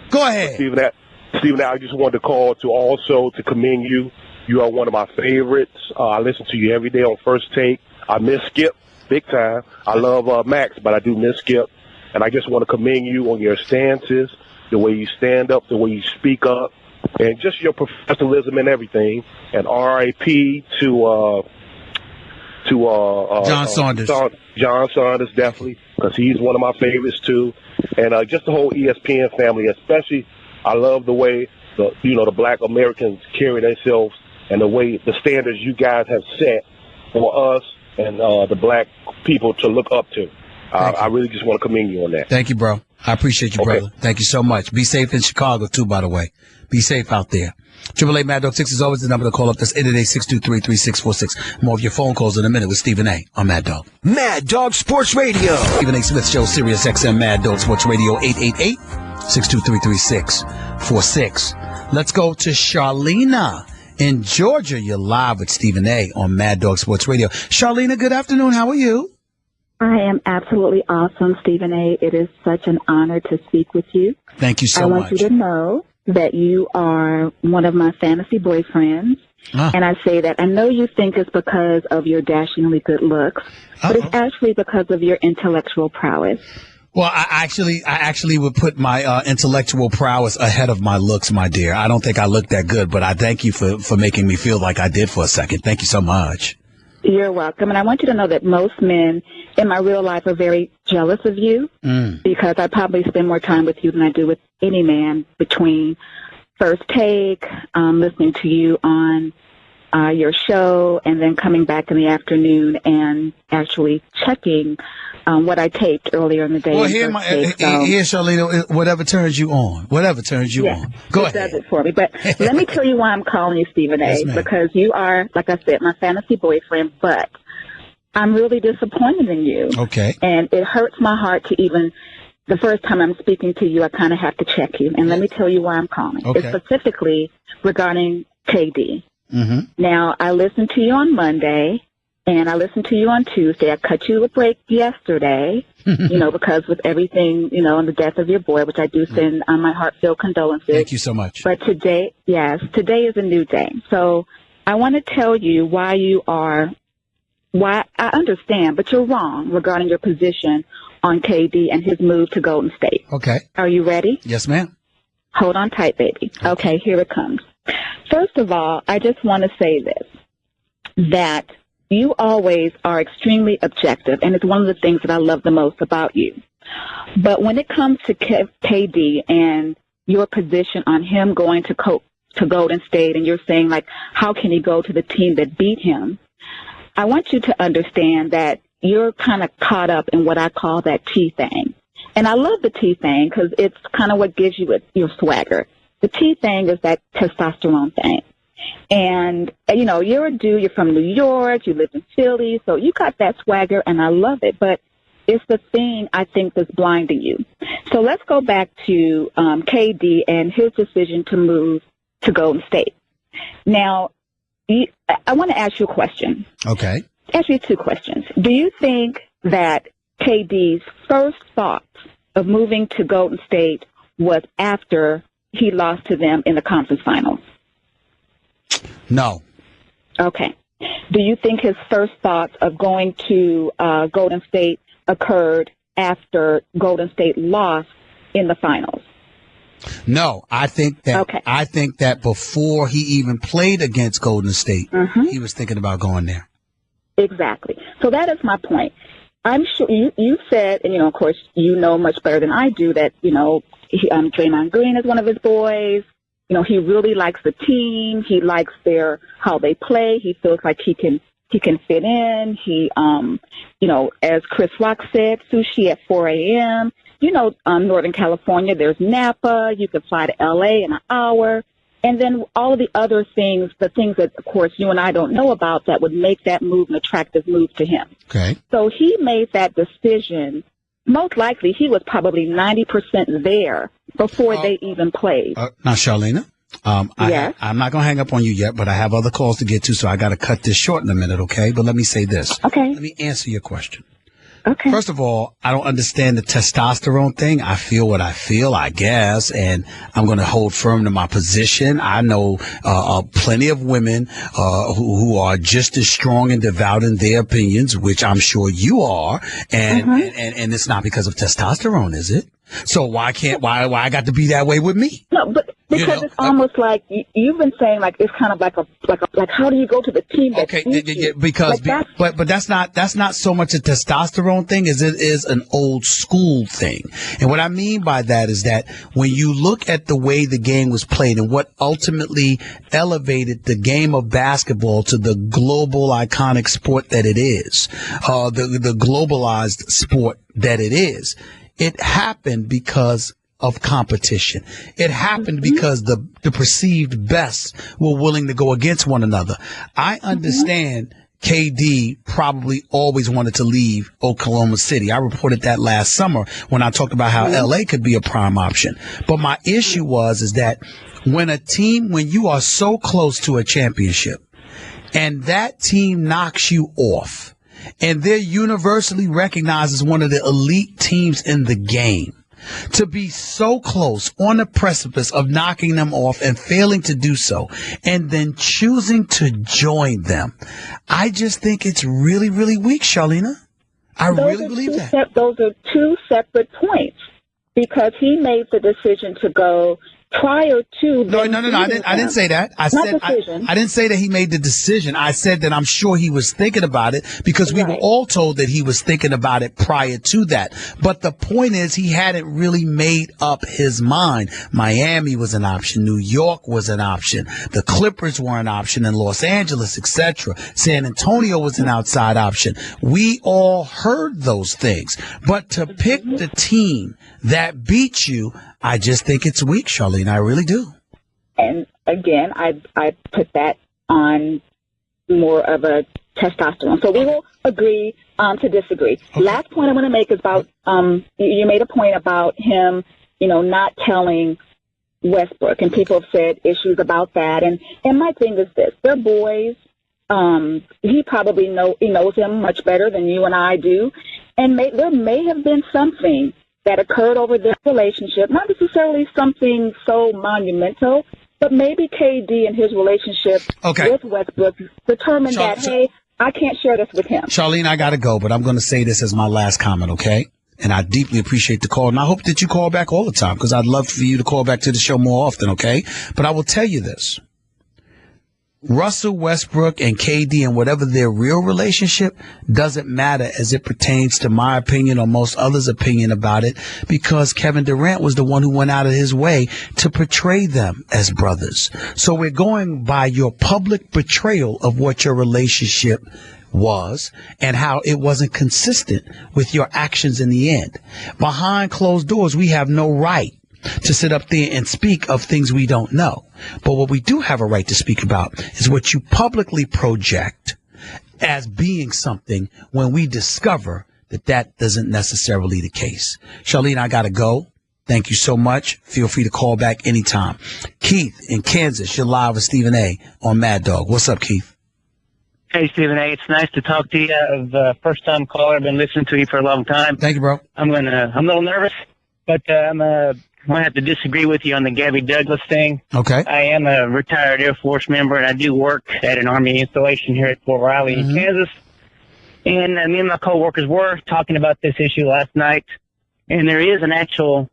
Go ahead. Stephen, I just wanted to call to commend you. You are one of my favorites. I listen to you every day on First Take. I miss Skip big time. I love Max, but I do miss Skip. And I just want to commend you on your stances, the way you stand up, the way you speak up, and just your professionalism and everything. And R.I.P. to John Saunders. John Saunders, definitely, because he's one of my favorites too. And just the whole ESPN family, especially, I love the way the Black Americans carry themselves and the way the standards you guys have set for us and the Black people to look up to. I really just want to commend you on that. Thank you, bro. I appreciate you, brother. Thank you so much. Be safe in Chicago, too, by the way. Be safe out there. 888 Mad Dog 6 is always the number to call up. That's 888-623-3646. More of your phone calls in a minute with Stephen A. on Mad Dog. Mad Dog Sports Radio. Stephen A. Smith Show, Sirius XM Mad Dog Sports Radio, 888-623-3646. Let's go to Charlena in Georgia. You're live with Stephen A. on Mad Dog Sports Radio. Charlena, good afternoon. How are you? I am absolutely awesome, Stephen A. It is such an honor to speak with you. Thank you so much. I want you to know that you are one of my fantasy boyfriends. And I say that I know you think it's because of your dashingly good looks, but it's actually because of your intellectual prowess. Well, I actually would put my intellectual prowess ahead of my looks, my dear. I don't think I look that good, but I thank you for making me feel like I did for a second. Thank you so much. You're welcome. And I want you to know that most men in my real life are very jealous of you because I probably spend more time with you than I do with any man between First Take, listening to you on your show, and then coming back in the afternoon and actually checking what I taped earlier in the day. Well, here, Charlene, whatever turns you on. Whatever turns you on. Go ahead. Does it for me. But let me tell you why I'm calling you, Stephen A. Yes, because you are, like I said, my fantasy boyfriend, but I'm really disappointed in you. Okay. And it hurts my heart to even, the first time I'm speaking to you, I kind of have to check you. And let me tell you why I'm calling. Okay. It's specifically regarding KD. Mm-hmm. Now, I listened to you on Monday, And I listened to you on Tuesday. I cut you a break yesterday, because with everything, and the death of your boy, which I do send my heartfelt condolences. Thank you so much. But today is a new day. So I want to tell you why I understand, but you're wrong regarding your position on KD and his move to Golden State. Okay. Are you ready? Yes, ma'am. Hold on tight, baby. Okay, here it comes. First of all, I just want to say this, that you always are extremely objective, and it's one of the things that I love the most about you. But when it comes to KD and your position on him going to Golden State, and you're saying, like, how can he go to the team that beat him? I want you to understand that you're kind of caught up in what I call that T thing. And I love the T thing because it's kind of what gives you your swagger. The T thing is that testosterone thing. And, you're a dude, you're from New York, you live in Philly, so you got that swagger, and I love it. But it's the thing, I think, that's blinding you. So let's go back to KD and his decision to move to Golden State. Now, I want to ask you a question. Okay. Ask you two questions. Do you think that KD's first thought of moving to Golden State was after he lost to them in the conference finals? No. Okay. Do you think his first thoughts of going to Golden State occurred after Golden State lost in the finals? No, I think that before he even played against Golden State, he was thinking about going there. Exactly. So that is my point. I'm sure you said, and of course, much better than I do that, Draymond Green is one of his boys. He really likes the team. He likes how they play. He feels like he can fit in. He, as Chris Rock said, sushi at 4 a.m. Northern California, there's Napa. You can fly to L.A. in an hour. And then all of the other things, the things that, of course, you and I don't know about that would make that move an attractive move to him. Okay. So he made that decision. Most likely, he was probably 90% there before they even played. Now, Charlena, yes? I'm not going to hang up on you yet, but I have other calls to get to, so I got to cut this short in a minute, okay? But let me say this. Okay. Let me answer your question. Okay. First of all, I don't understand the testosterone thing. I feel what I feel, I guess, and I'm going to hold firm to my position. I know plenty of women who are just as strong and devout in their opinions, which I'm sure you are, and it's not because of testosterone, is it? So why I got to be that way with me? No, but because it's almost like you've been saying, like it's kind of like how do you go to the team? But that's not so much a testosterone thing as it is an old school thing. And what I mean by that is that when you look at the way the game was played and what ultimately elevated the game of basketball to the global iconic sport that it is, the globalized sport that it is. It happened because of competition. It happened because the perceived best were willing to go against one another. I understand KD probably always wanted to leave Oklahoma City. I reported that last summer when I talked about how LA could be a prime option. But my issue is that when you are so close to a championship and that team knocks you off, and they're universally recognized as one of the elite teams in the game, to be so close on the precipice of knocking them off and failing to do so, and then choosing to join them, I just think it's really, really weak, Charlena. I really believe that. Those are two separate points, because he made the decision to go prior to No, I didn't say that. I didn't say that he made the decision. I said that I'm sure he was thinking about it, because we were all told that he was thinking about it prior to that. But the point is, he hadn't really made up his mind. Miami was an option. New York was an option. The Clippers were an option in Los Angeles, etc. San Antonio was an outside option. We all heard those things. But to pick the team that beat you, I just think it's weak, Charlene. I really do. And again, I put that on more of a testosterone. So we will agree to disagree. Okay. Last point I want to make is about you made a point about him, not telling Westbrook, and people have said issues about that. And my thing is this: they're boys. He probably knows him much better than you and I do. And there may have been something that occurred over this relationship, not necessarily something so monumental, but maybe KD and his relationship with Westbrook determined that, hey, I can't share this with him. Charlene, I got to go, but I'm going to say this as my last comment, okay? And I deeply appreciate the call, and I hope that you call back all the time, because I'd love for you to call back to the show more often, okay? But I will tell you this. Russell Westbrook and KD and whatever their real relationship doesn't matter as it pertains to my opinion or most others' opinion about it, because Kevin Durant was the one who went out of his way to portray them as brothers. So we're going by your public portrayal of what your relationship was and how it wasn't consistent with your actions in the end. Behind closed doors, we have no right to sit up there and speak of things we don't know. But what we do have a right to speak about is what you publicly project as being something when we discover that that isn't necessarily the case. Charlene, I got to go. Thank you so much. Feel free to call back anytime. Keith in Kansas, you're live with Stephen A. on Mad Dog. What's up, Keith? Hey, Stephen A. It's nice to talk to you. First-time caller. I've been listening to you for a long time. Thank you, bro. I'm a little nervous, but I'm going to have to disagree with you on the Gabby Douglas thing. Okay. I am a retired Air Force member, and I do work at an Army installation here at Fort Riley in Kansas. And me and my coworkers were talking about this issue last night, and there is an actual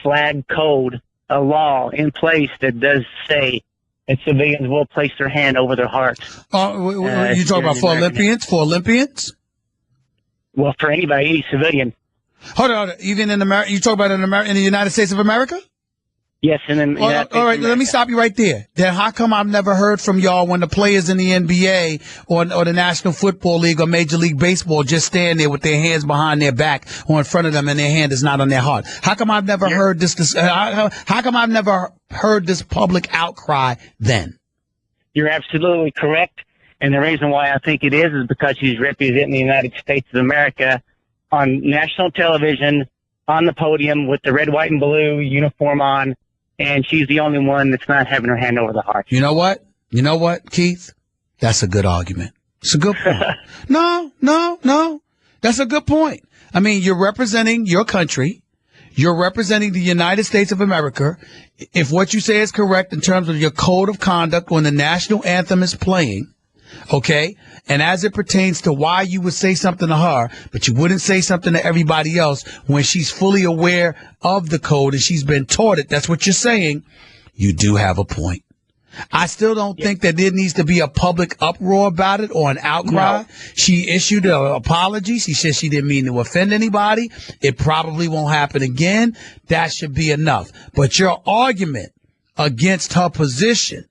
flag code, a law in place that does say that civilians will place their hand over their heart. You talking about for Olympians? For Olympians? Well, for anybody, any civilian. Hold on. Even in America, you talk about in the United States of America? Yes, and then. All right, let me stop you right there. Then how come I've never heard from y'all when the players in the NBA or the National Football League or Major League Baseball just stand there with their hands behind their back or in front of them and their hand is not on their heart? How come I've never heard this? How come I've never heard this public outcry then? You're absolutely correct, and the reason why I think it is because she's representing the United States of America on national television, on the podium with the red, white, and blue uniform on, and she's the only one that's not having her hand over the heart. You know what? You know what, Keith? That's a good argument. It's a good point. No. That's a good point. I mean, you're representing your country. You're representing the United States of America. If what you say is correct in terms of your code of conduct when the national anthem is playing, okay, and as it pertains to why you would say something to her, but you wouldn't say something to everybody else when she's fully aware of the code and she's been taught it, that's what you're saying, you do have a point. I still don't think that there needs to be a public uproar about it or an outcry. No. She issued an apology. She said she didn't mean to offend anybody. It probably won't happen again. That should be enough. But your argument against her position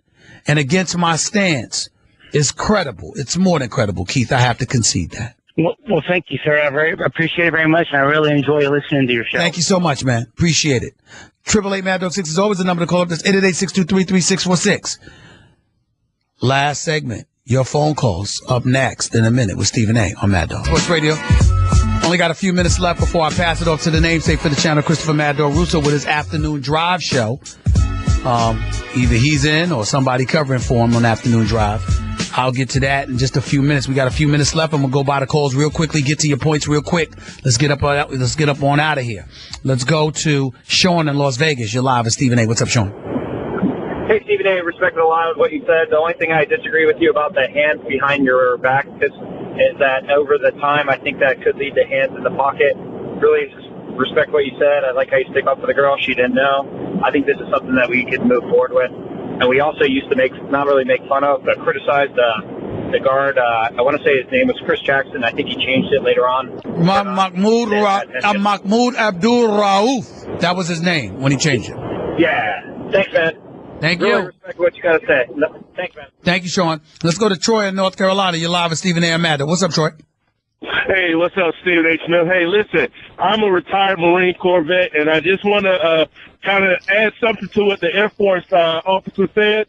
and against my stance is credible. It's more than credible, Keith. I have to concede that. Well, thank you, sir. I appreciate it very much, and I really enjoy listening to your show. Thank you so much, man. Appreciate it. 888-MAD-6 is always the number to call up. That's 888-623-3646. Last segment. Your phone calls up next in a minute with Stephen A. on Mad Dog Sports Radio. Only got a few minutes left before I pass it off to the namesake for the channel, Christopher Mad Dog Russo, with his afternoon drive show. Either he's in or somebody covering for him on afternoon drive. I'll get to that in just a few minutes. We got a few minutes left. I'm gonna go by the calls real quickly, get to your points real quick. Let's get up on out of here. Let's go to Sean in Las Vegas. You're live with Stephen A. What's up, Sean? Hey, Stephen A., respecting a lot of what you said. The only thing I disagree with you about the hands behind your back is that over the time, I think that could lead to hands in the pocket. Really respect what you said. I like how you stick up for the girl. She didn't know. I think this is something that we could move forward with. And we also used to not really make fun of, but criticize the guard. I want to say his name was Chris Jackson. I think he changed it later on. Mahmoud Abdul Rauf. That was his name when he changed it. Yeah. Thanks, man. Thank really you. Respect what you got to say. No, thanks, man. Thank you, Sean. Let's go to Troy in North Carolina. You're live with Stephen A. Madden. What's up, Troy? Hey, what's up, Stephen H. Smith? Hey, listen, I'm a retired Marine Corps vet, and I just want to kind of add something to what the Air Force officer said.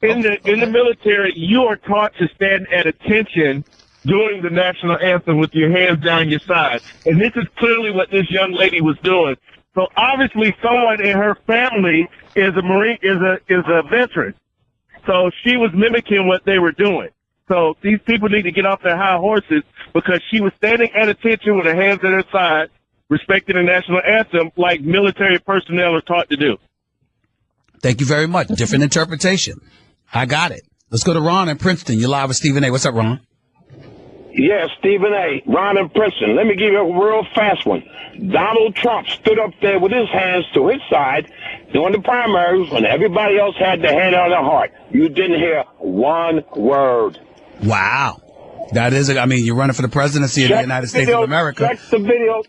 In the military, you are taught to stand at attention during the national anthem with your hands down your side, and this is clearly what this young lady was doing. So obviously, someone in her family is a Marine, is a veteran. So she was mimicking what they were doing. So these people need to get off their high horses because she was standing at attention with her hands at her side, respecting the national anthem like military personnel are taught to do. Thank you very much. Different interpretation. I got it. Let's go to Ron in Princeton. You're live with Stephen A. What's up, Ron? Yes, Stephen A. Ron in Princeton. Let me give you a real fast one. Donald Trump stood up there with his hands to his side during the primaries when everybody else had their hand on their heart. You didn't hear one word. Wow. That is, you're running for the presidency of the United States of America. Check the video.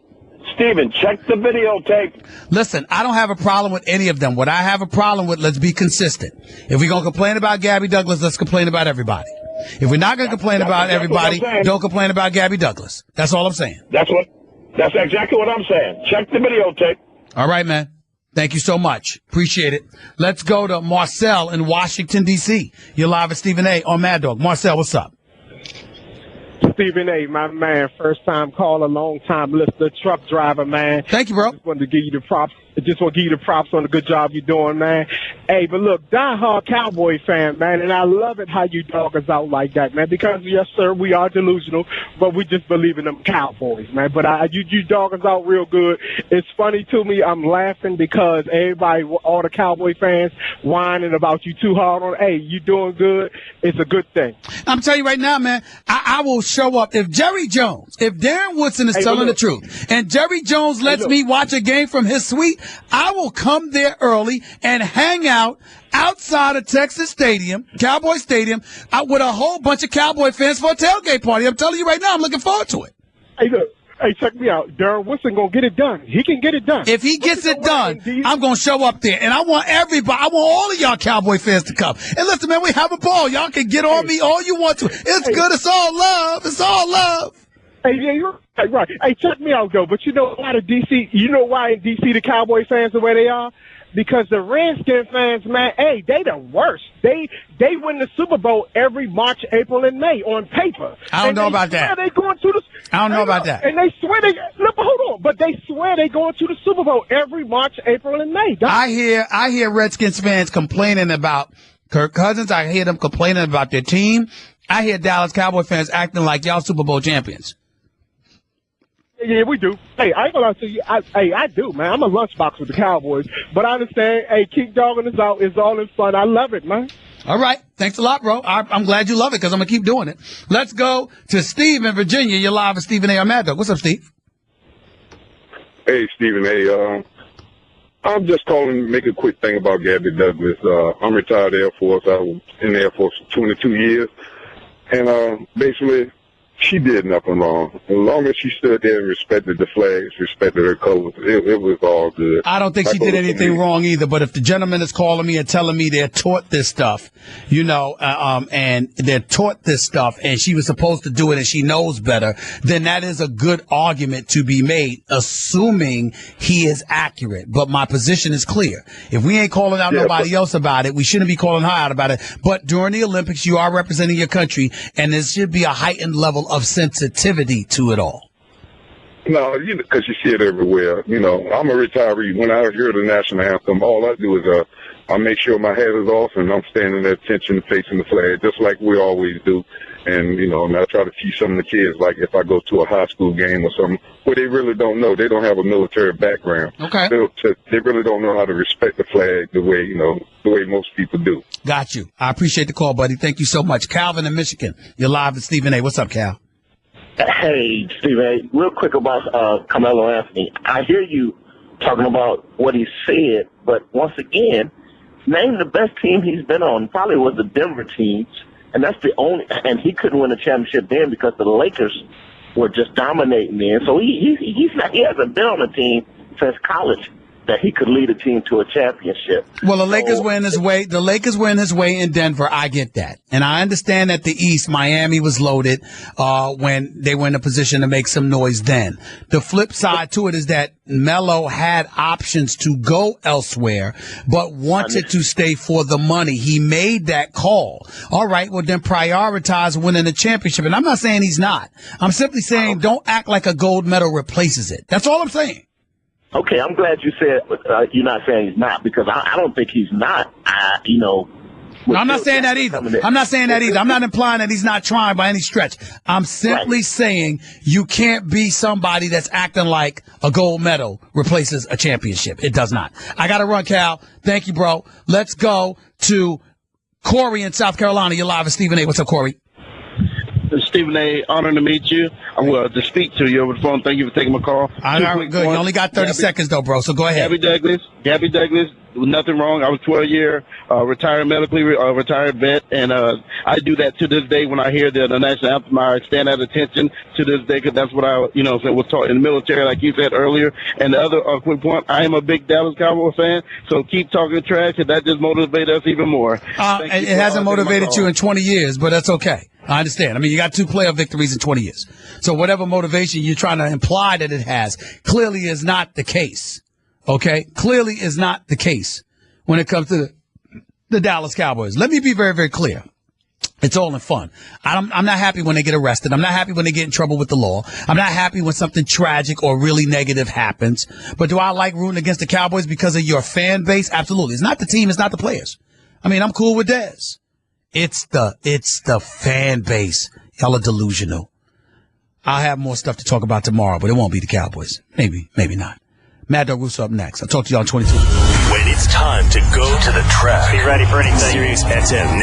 Stephen, check the videotape. Listen, I don't have a problem with any of them. What I have a problem with, let's be consistent. If we're going to complain about Gabby Douglas, let's complain about everybody. If we're not going to complain about everybody, don't complain about Gabby Douglas. That's all I'm saying. That's exactly what I'm saying. Check the videotape. All right, man. Thank you so much. Appreciate it. Let's go to Marcel in Washington, D.C. You're live with Stephen A. on Mad Dog. Marcel, what's up? Stephen A., my man, first time caller, long time listener, truck driver, man. Thank you, bro. Just wanted to give you the props. I just want to give you the props on the good job you're doing, man. Hey, but look, diehard Cowboy fan, man, and I love it how you dog us out like that, man, because, yes, sir, we are delusional, but we just believe in them Cowboys, man. But you dog us out real good. It's funny to me. I'm laughing because everybody, all the Cowboy fans, whining about you too hard on, hey, you doing good. It's a good thing. I'm telling you right now, man, I will show up. If Darren Woodson is telling the truth, and Jerry Jones lets me watch a game from his suite, I will come there early and hang out outside of Texas Stadium, Cowboy Stadium, with a whole bunch of Cowboy fans for a tailgate party. I'm telling you right now, I'm looking forward to it. Hey, look. Hey, check me out. Darren Woodson gonna get it done. He can get it done. If he gets it done, I'm gonna show up there, and I want everybody. I want all of y'all Cowboy fans to come. And listen, man, we have a ball. Y'all can get on me all you want to. It's good. It's all love. It's all love. Hey, yeah, you're right. Hey, check me out though. But you know why You know why in DC the Cowboy fans are where they are? Because the Redskin fans, man, hey, they the worst. They win the Super Bowl every March, April, and May on paper. I don't know about that. They going to the. I don't know about that. And they swear look, hold on. But they swear they going to the Super Bowl every March, April, and May. I hear Redskins fans complaining about Kirk Cousins. I hear them complaining about their team. I hear Dallas Cowboy fans acting like y'all Super Bowl champions. Yeah, we do. Hey, I ain't gonna lie to you. I do, man. I'm a lunchbox with the Cowboys. But I understand, hey, keep dogging us out. It's all in fun. I love it, man. All right. Thanks a lot, bro. I'm glad you love it because I'm going to keep doing it. Let's go to Steve in Virginia. You're live with Stephen A. on Mad Dog. What's up, Steve? Hey, Stephen A. I'm just calling to make a quick thing about Gabby Douglas. I'm retired Air Force. I was in the Air Force for 22 years. And basically, she did nothing wrong. As long as she stood there and respected the flags, respected her colors, it was all good. I don't think she did anything wrong either, but if the gentleman is calling me and telling me they're taught this stuff, and they're taught this stuff and she was supposed to do it and she knows better, then that is a good argument to be made, assuming he is accurate. But my position is clear. If we ain't calling out nobody else about it, we shouldn't be calling her out about it. But during the Olympics, you are representing your country, and there should be a heightened level of sensitivity to it all. No, because you see it everywhere. I'm a retiree. When I hear the national anthem, all I do is I make sure my hat is off and I'm standing at attention facing the flag, just like we always do. And, and I try to teach some of the kids, like if I go to a high school game or something, where they really don't know. They don't have a military background. Okay. They really don't know how to respect the flag the way most people do. Got you. I appreciate the call, buddy. Thank you so much. Calvin in Michigan. You're live with Stephen A. What's up, Cal? Hey, Stephen A. Real quick about Carmelo Anthony. I hear you talking about what he said, but once again, name the best team he's been on probably was the Denver teams. And that's the only, and he couldn't win a championship then because the Lakers were just dominating then. So he hasn't been on a team since college that he could lead a team to a championship. Well, the Lakers were in his way. The Lakers were in his way in Denver. I get that. And I understand that the East, Miami was loaded when they were in a position to make some noise then. The flip side to it is that Melo had options to go elsewhere, but wanted to stay for the money. He made that call. All right, well, then prioritize winning a championship. And I'm not saying he's not. I'm simply saying don't act like a gold medal replaces it. That's all I'm saying. Okay, I'm glad you said you're not saying he's not, because I don't think he's not. No, I'm not saying that either. I'm not saying that either. I'm not implying that he's not trying by any stretch. I'm simply saying you can't be somebody that's acting like a gold medal replaces a championship. It does not. I got to run, Cal. Thank you, bro. Let's go to Corey in South Carolina. You're live with Stephen A. What's up, Corey? Stephen A., honor to meet you. To speak to you over the phone. Thank you for taking my call. All right, good. You only got 30 seconds, though, bro, so go ahead. Gabby Douglas, nothing wrong. I was 12-year retired retired vet, and I do that to this day. When I hear the national anthem, I stand at attention to this day because that's what I, was taught in the military, like you said earlier. And the other quick point, I am a big Dallas Cowboys fan, so keep talking trash, and that just motivates us even more. It hasn't motivated you in 20 years, but that's okay. I understand. I mean, you got 2 playoff victories in 20 years. So whatever motivation you're trying to imply that it has clearly is not the case. Okay? Clearly is not the case when it comes to the Dallas Cowboys. Let me be very, very clear. It's all in fun. I'm not happy when they get arrested. I'm not happy when they get in trouble with the law. I'm not happy when something tragic or really negative happens. But do I like rooting against the Cowboys because of your fan base? Absolutely. It's not the team. It's not the players. I mean, I'm cool with Dez. It's the fan base. Y'all are delusional. I'll have more stuff to talk about tomorrow, but it won't be the Cowboys. Maybe not. Mad Dog Russo up next. I'll talk to y'all on 22. When it's time to go to the track. Be ready for anything. Sirius XM.